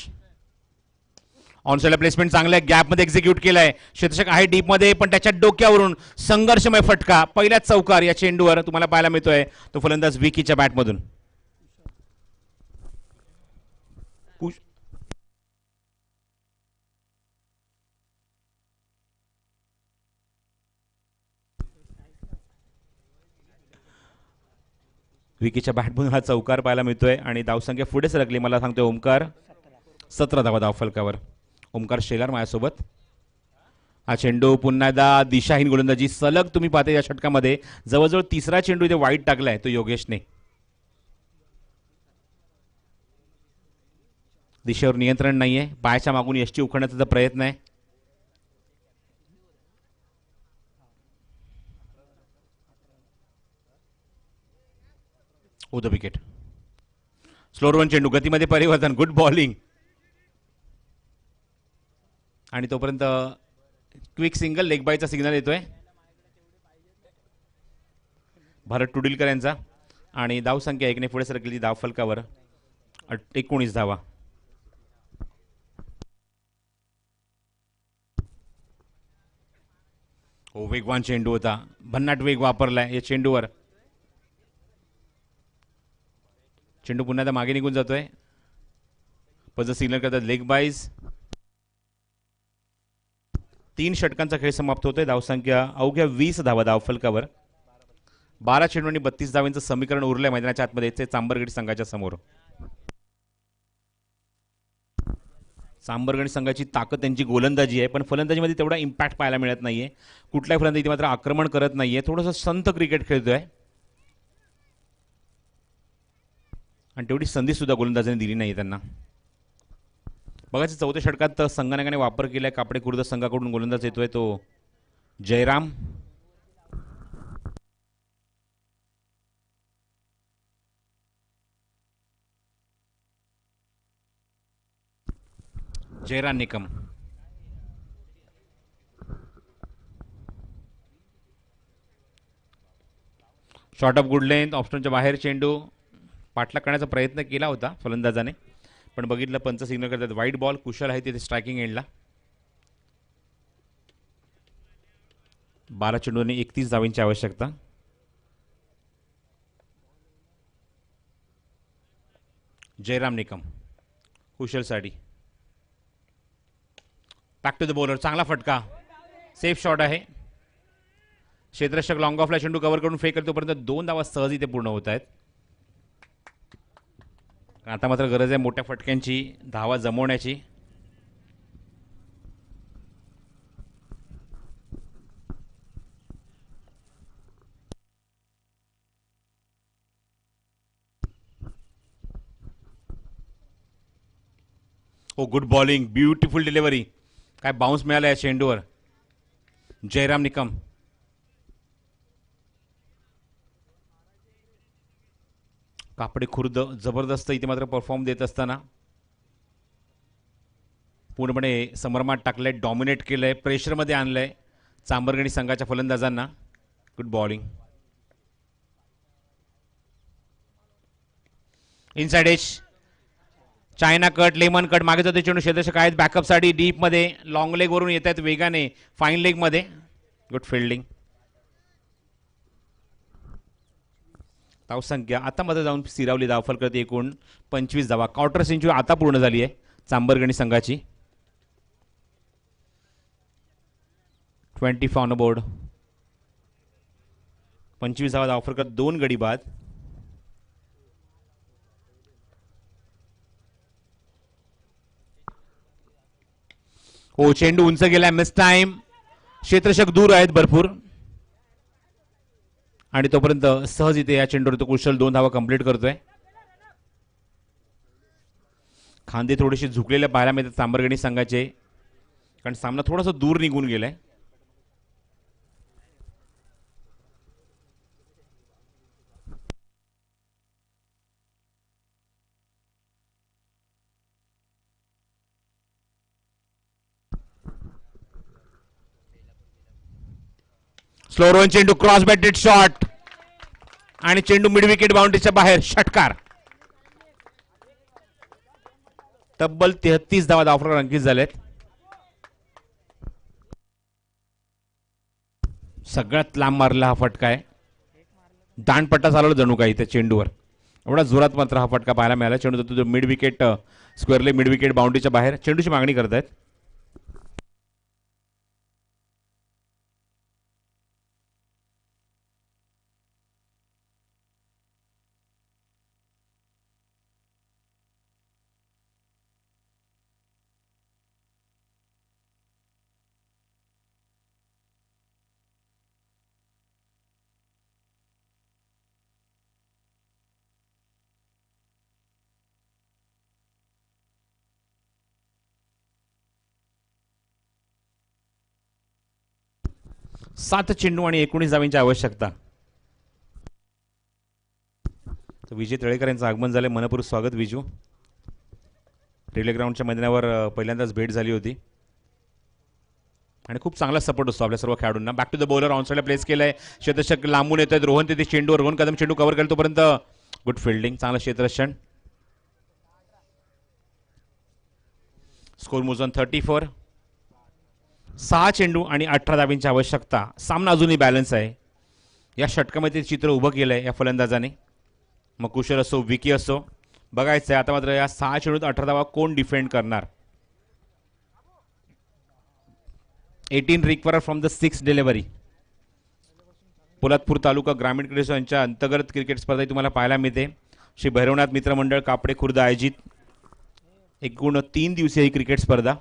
Onside placement चांगल्या गॅपमध्ये एक्झिक्यूट केलाय. क्षेत्ररक्षक आहे डीपमध्ये, पण त्याच्या डोक्यावरून संघर्षमय फटका पहिल्याच चौकार या चेंडूवर तुम्हाला पाहायला मिळतोय. तो फलंदाज विकीच्या बॅटमधून. विकीच्या बॅटमधून हा चौकार पाहायला मिळतोय आणि धावसंख्या पुढे सरकली. मला सांगतोय ओमकार 17 धावा धावफलकावर. ओमकार शेलार माझ्यासोबत. हा चेंडू पुन्हा एकदा दिशाहीन गोलंदाजी सलग तुम्ही पाहता या षटकामध्ये. जवळजवळ तिसरा चेंडू इथे वाईट टाकलाय तो योगेशने. दिशेवर नियंत्रण नाहीये. पायाच्या मागून यष्टी उखडण्याचा प्रयत्न आहे. ओ द विकेट. स्लोअर वन चेंडू, गतीमध्ये परिवर्तन, गुड बॉलिंग. आणि तोपर्यंत क्विक सिंगल लेग बायचा सिग्नल येतोय भारत टुडिलकर यांचा. आणि धावसंख्या एकने पुढे सरकली धाव फलकावर 19 धावा. हो, वेगवान चेंडू होता. भन्नाट वेग वापरलाय या चेंडूवर. चेंडू पुन्हा एकदा मागे निघून जातोय. पज सिग्नल करतात लेग बाईज. 3 षटकांचा खेळ समाप्त होतोय. धावसंख्या अवघ्या 20 धावा धावफलकावर. 12 चेंडू आणि 32 धावांचं समीकरण उरलंय मैदानाच्या आतमध्ये चांबरगडी संघाच्या समोर. चांबरगडी संघाची ताकद त्यांची गोलंदाजी आहे, पण फलंदाजीमध्ये तेवढा इम्पॅक्ट पाहायला मिळत नाहीये. कुठल्याही फलंदाजी मात्र आक्रमण करत नाहीये. थोडंसं संत क्रिकेट खेळतोय आणि तेवढी संधी सुद्धा गोलंदाजाने दिली नाही त्यांना. बघायचं चौथ्या षटकात संघनायकाने वापर केलाय कापडे खुर्द संघाकडून. गोलंदाज येतोय तो Jairam. Jairam Nikam. Short of good length, ऑप्शनच्या बाहेर चेंडू. पाठलाग करण्याचा प्रयत्न केला होता फलंदाजाने, पण बघितलं पंच सिग्नल करतात वाईट बॉल. कुशल आहे तिथे स्ट्रायकिंग एंडला. 12 चेंडूंनी 31 धावांची आवश्यकता. जयराम निकम कुशलसाठी. Back to the bowler. चांगला फटका, सेफ शॉट आहे. क्षेत्ररक्षक लॉंग ऑफला चेंडू कव्हर करून फेक करतो, तोपर्यंत 2 धावा सहज इथे पूर्ण होत आहेत. आता मात्र गरज आहे मोठ्या फटक्यांची, धावा जमवण्याची. ओ गुड बॉलिंग, ब्युटिफुल डिलिव्हरी. काय बाउन्स मिळाला या चेंडूवर. जयराम निकम. कापडे खुर्द जबरदस्त इथे मात्र परफॉर्म देत असताना पूर्णपणे समरमात टाकलंय, डॉमिनेट केलंय, प्रेशरमध्ये आणलंय चांबरगणी संघाच्या फलंदाजांना. Good bowling. Inside edge, China cut, lemon cut. मागे जातो चेंडू. क्षेत्ररक्षक आहेत बॅकअपसाठी डीपमध्ये. लॉंग लेग वरून येत आहेत वेगाने, फाईन लेग मध्ये. Good fielding. धावसंख्या आता मध्ये जाऊन स्थिरावली. धावफल करते एकूण 25 धावा. क्वार्टर सेंचुरी आता पूर्ण झाली आहे चांबरगणी संघाची. 25 ऑन बोर्ड. 25 धावा धावफल करत 2 गडी बाद. हो, चेंडू उंच गेलाय, मिस टाइम. क्षेत्ररक्षक दूर आहेत भरपूर आणि तोपर्यंत सहज इथे या चेंडूवर तो कुशल 2 धावा कंप्लीट करतोय. खांदे थोडेसे झुकलेले पाहायला मिळतात चांबरगणी संघाचे, कारण सामना थोडासा दूर निघून गेलाय. स्लो रोन चेंडू, क्रॉस बॅटेड शॉट आणि चेंडू मिड विकेट बाउंड्रीच्या बाहेर. षटकार. तब्बल 33 धावा धावफलक अंकित झालेत. सगळ्यात लांब मारला हा फटका आहे. दांडपट्टा चालवला जणू काही त्या चेंडूवर. एवढा जोरात मात्र हा फटका पाहायला मिळाला. चेंडू तो मिड विकेट स्क्वेअरले मिड विकेट बाउंड्रीच्या बाहेर. चेंडूची मागणी करतायत. सात चेंडू आणि 19 धावांची आवश्यकता. विजय तळेकर यांचं आगमन झाले. मनपूर्वक स्वागत विजू. रिले ग्राउंडच्या मैदानावर पहिल्यांदाच भेट झाली होती आणि खूप चांगला सपोर्ट असतो आपल्या सर्व खेळाडूंना. Back to the bowler on साइडला प्लेस केलाय. क्षेत्ररक्षक लांबून येत आहेत. रोहन तिथे चेंडूवर. रोहन कदम चेंडू कव्हर केला तोपर्यंत गुड फिल्डिंग. चांगलं क्षेत्ररक्षण. स्कोर मोजून 34. 6 चेंडू आणि 18 धावांची आवश्यकता. सामना अजूनही बॅलन्स आहे. या षटकामध्ये चित्र उभं केलंय या फलंदाजाने. मग कुशल असो विकी असो बघायचं आहे. आता मात्र या 6 चेंडूत 18 धावा कोण डिफेंड करणार. 18 require from the 6 delivery. Poladpur taluka ग्रामीण क्रीडा संघाच्या अंतर्गत क्रिकेट स्पर्धा तुम्हाला पाहायला मिळते. श्री भैरवनाथ मित्रमंडळ कापडे खुर्द आयोजित एकूण 3 दिवसीय ही क्रिकेट स्पर्धा.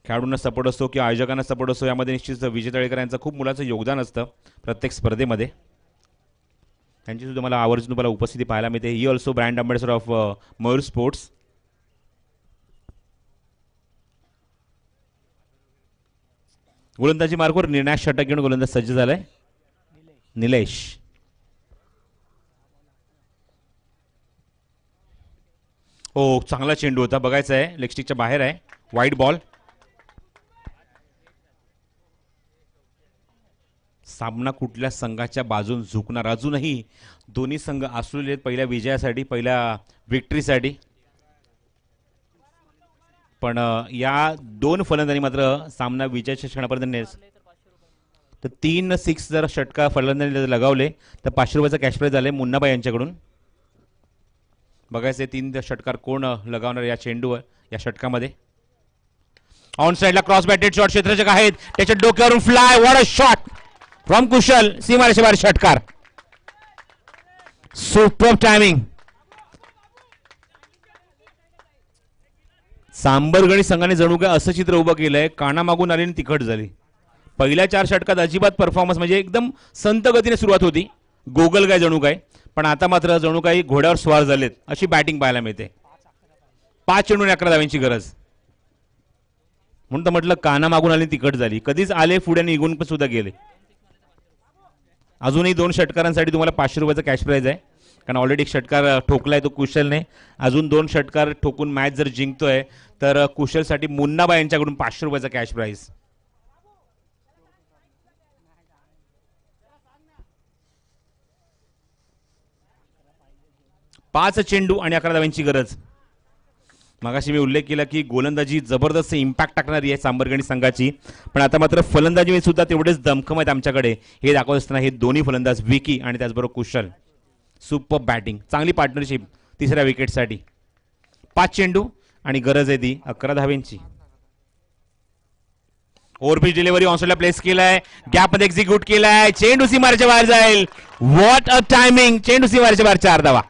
खेळाडूंना सपोर्ट असतो किंवा आयोजकांना सपोर्ट असतो. यामध्ये निश्चित विजय तळेकर यांचं खूप मोलाचं योगदान असतं प्रत्येक स्पर्धेमध्ये. त्यांची सुद्धा मला आवर्जून तुम्हाला उपस्थिती पाहायला मिळते. He also brand ambassador of Mayur sports. गोलंदाजी मार्कवर निर्णायक षटक घेऊन गोलंदाज सज्ज झालाय निलेश. हो चांगला चेंडू होता. बघायचा आहे लेग स्टिकच्या बाहेर आहे. Wide ball. सामना कुठल्या संघाच्या बाजून झुकणार. अजूनही दोन्ही संघ आसुरले आहेत पहिल्या विजयासाठी पहिल्या विक्ट्रीसाठी. पण या दोन फलंदाजांनी मात्र सामना विजयाच्या क्षणापर्यंत नेस. तर 3 6 जर षटका फलंदाजांनी लगावले तर 500 रुपयाचा कॅश प्राइज झाले मुन्नाबाई यांच्याकडून. बघायचे 3 षटकार कोण लगावणार या चेंडूवर या षटकामध्ये. ऑन साइडला क्रॉस बॅटेड शॉट क्षेत्ररक्षक आहेत. त्याच्या डोक्यावरून fly. What a shot from Kushal. सीमारेषे बाहेर षटकार. Super timing. सांबरगणी संघाने जणू काय असं चित्र उभं केलंय. कानामागून आली आणि तिखट झाली. पहिल्या 4 षटकात अजिबात परफॉर्मन्स म्हणजे एकदम संत गतीने सुरुवात होती. गोगल काय जणू काय. पण आता मात्र जणू काही घोड्यावर स्वार झालेत अशी बॅटिंग पाहायला मिळते. 5 चेंडू आणि 11 धावांची गरज. म्हणून तर म्हटलं काना मागून आली तिखट झाली. कधीच आले पुढे निघून पण सुद्धा गेले. अजूनही 2 षटकारांसाठी तुम्हाला 500 रुपयाचा कॅश प्राइज आहे. कारण ऑलरेडी एक षटकार ठोकलाय तो कुशलने. अजून 2 षटकार ठोकून मॅच जर जिंकतोय तर कुशलसाठी मुन्नाबा यांच्याकडून 500 रुपयाचा कॅश प्राइज. पाच चेंडू आणि 11 धावांची गरज. मगाशी मी उल्लेख केला की गोलंदाजी जबरदस्त इम्पॅक्ट टाकणारी आहे सांबरगणी संघाची. पण आता मात्र फलंदाजी सुद्धा तेवढेच दमखम आहेत आमच्याकडे. हे दाखवत असताना हे दोन्ही फलंदाज विकी आणि त्याचबरोबर कुशल. Super batting. चांगली पार्टनरशिप तिसऱ्या विकेटसाठी. 5 चेंडू आणि गरज आहे ती 11 धावांची. ओव्हरपिच डिलिव्हरी ऑनसाइडला प्लेस केलाय. गॅप मध्ये एक्झिक्यूट केलाय. चेंडू सीमारेच्या बाहेर जाईल. What a timing. चेंडू सीमारेच्या बाहेर 4 धावा.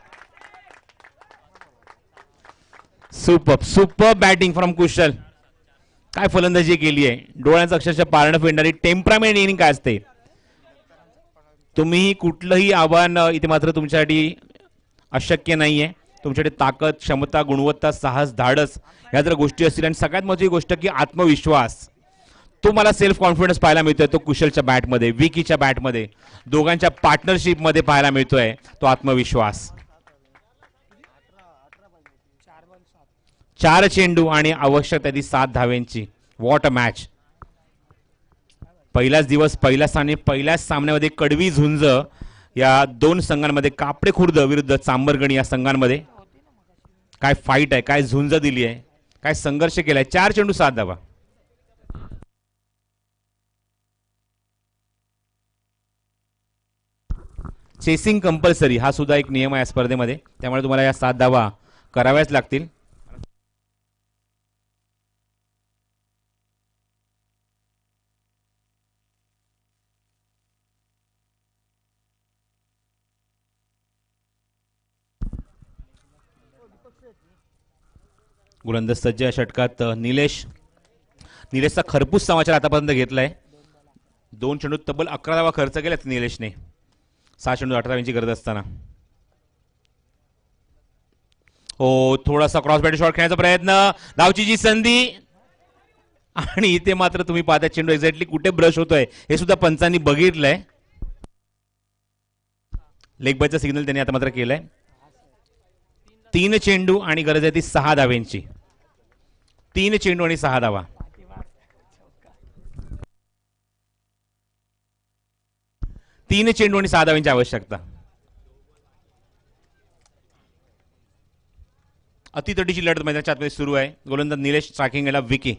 सुपर बॅटिंग फ्रॉम कुशल. काय फलंदाजी केली आहे. डोळ्यांचं अक्षरशः पारणं फेडणारी टेम्परामेंट इनिंग काय असते. तुम्ही कुठलंही आव्हान इथे मात्र तुमच्यासाठी अशक्य नाहीये. तुमच्याकडे ताकद क्षमता गुणवत्ता साहस धाडस ह्या जर गोष्टी असतील आणि सगळ्यात महत्त्वाची गोष्ट की आत्मविश्वास. तो मला सेल्फ कॉन्फिडन्स पाहायला मिळतोय. तो कुशलच्या बॅटमध्ये विकीच्या बॅटमध्ये दोघांच्या पार्टनरशिपमध्ये पाहायला मिळतोय तो आत्मविश्वास. 4 चेंडू आणि आवश्यक त्याची 7 धावांची. What a match. पहिलाच दिवस पहिल्याच स्थानी पहिल्याच सामन्यामध्ये कडवी झुंज या दोन संघांमध्ये कापडे खुर्द विरुद्ध चांबरगणी या संघांमध्ये काय फाईट आहे, काय झुंज दिली आहे, काय संघर्ष केलाय. 4 चेंडू 7 धावा. चेसिंग कंपल्सरी हा सुद्धा एक नियम आहे स्पर्धेमध्ये, त्यामुळे तुम्हाला या 7 धावा कराव्याच लागतील. गोलंदाज सज्ज या षटकात निलेशचा खरपूस समाचार आतापर्यंत घेतलाय. 2 चेंडूत तब्बल 11 धावा खर्च केल्यात निलेशने 6 चेंडू 18 धावांची गरज असताना. हो, थोडासा क्रॉस बॅट शॉट खेळण्याचा प्रयत्न, धावची जी संधी आणि इथे मात्र तुम्ही पाहता चेंडू एक्झॅक्टली कुठे ब्रश होतोय हे सुद्धा पंचांनी बघितलंय. लेग बायचा सिग्नल त्यांनी आता मात्र केलाय. 3 चेंडू आणि गरज आहे ती 6 धाव्यांची. 3 चेंडू आणि 6 धावा. तीन चेंडू आणि 6 धावांची आवश्यकता. अतितटीची लढत मैदानाच्या आतमध्ये सुरू आहे. गोलंदाज निलेश, ट्रॅकिंग याला विकी.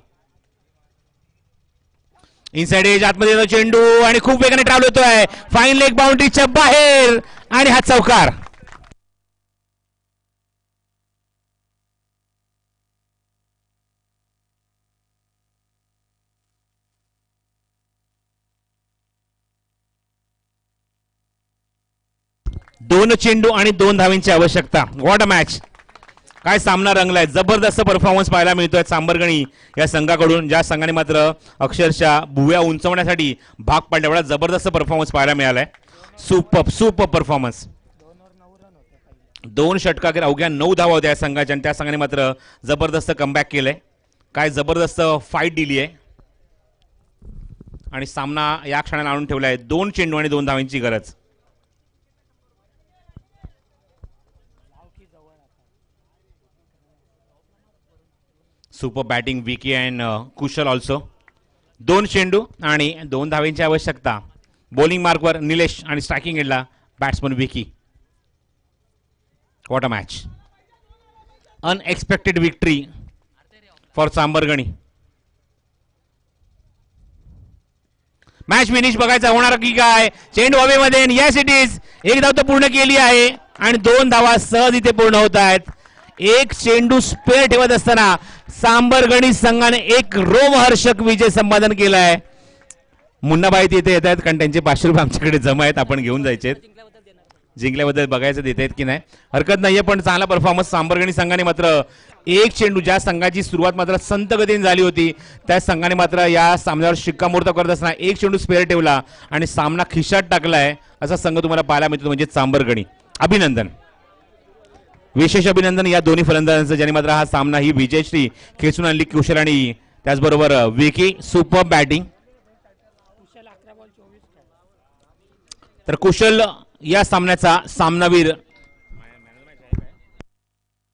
इनसाइड एज आतमध्ये येतो चेंडू आणि खूप वेगाने ट्रॅव्हल होतोय. फाईन लेग बाउंड्रीच्या बाहेर आणि हा चौकार. दोन चेंडू आणि 2 धावांची आवश्यकता. What a match. काय सामना रंगलाय. जबरदस्त परफॉर्मन्स पाहायला मिळतोय चांबरगणी या संघाकडून, ज्या संघाने मात्र अक्षरशः भुव्या उंचवण्यासाठी भाग पाडल्या. एवढा जबरदस्त परफॉर्मन्स पाहायला मिळालाय. Super performance. 2 षटकाखेर अवघ्या 9 धावा होत्या या संघाच्या आणि त्या संघाने मात्र जबरदस्त कमबॅक केलंय. काय जबरदस्त फाईट दिली आहे आणि सामना या क्षणाला आणून ठेवलाय. 2 चेंडू आणि 2 धावांची गरज. Super batting Vicky and Kushal also. 2 चेंडू आणि 2 धावांची आवश्यकता. बॉलिंग मार्कवर निलेश आणि स्ट्रायकिंग एंडला batsman Vicky. What a match. Unexpected victory for चांबरगणी. मॅच फिनिश बघायचा होणार की काय. चेंडू हवेमध्ये. Yes it is. 1 धाव तर पूर्ण केली आहे आणि 2 धावा सहज इथे पूर्ण होत आहेत. 1 चेंडू स्पेअर ठेवत असताना चांबरगणी संघाने एक रोमहर्षक विजय संपादन केलाय. मुन्नाबाई तिथे येत आहेत कारण त्यांचे 500 रुपये आमच्याकडे जमा आहेत, आपण घेऊन जायचे. जिंकल्याबद्दल बघायचं देत आहेत की नाही हरकत नाहीये, पण चांगला परफॉर्मन्स चांबरगणी संघाने मात्र 1 चेंडू, ज्या संघाची सुरुवात मात्र संत गतीने झाली होती त्या संघाने मात्र या सामन्यावर शिक्कामोर्तब करत असताना 1 चेंडू स्पेअर ठेवला आणि सामना खिशात टाकलाय. असा संघ तुम्हाला पाहायला मिळतो म्हणजे चांबरगणी. अभिनंदन, विशेष अभिनंदन या दोन्ही फलंदाजांचं ज्यांनी मात्र हा सामना ही विजयश्री खेचून आणली. कुशल आणि त्याचबरोबर विकी. Super batting. तर कुशल या सामन्याचा सामनावीर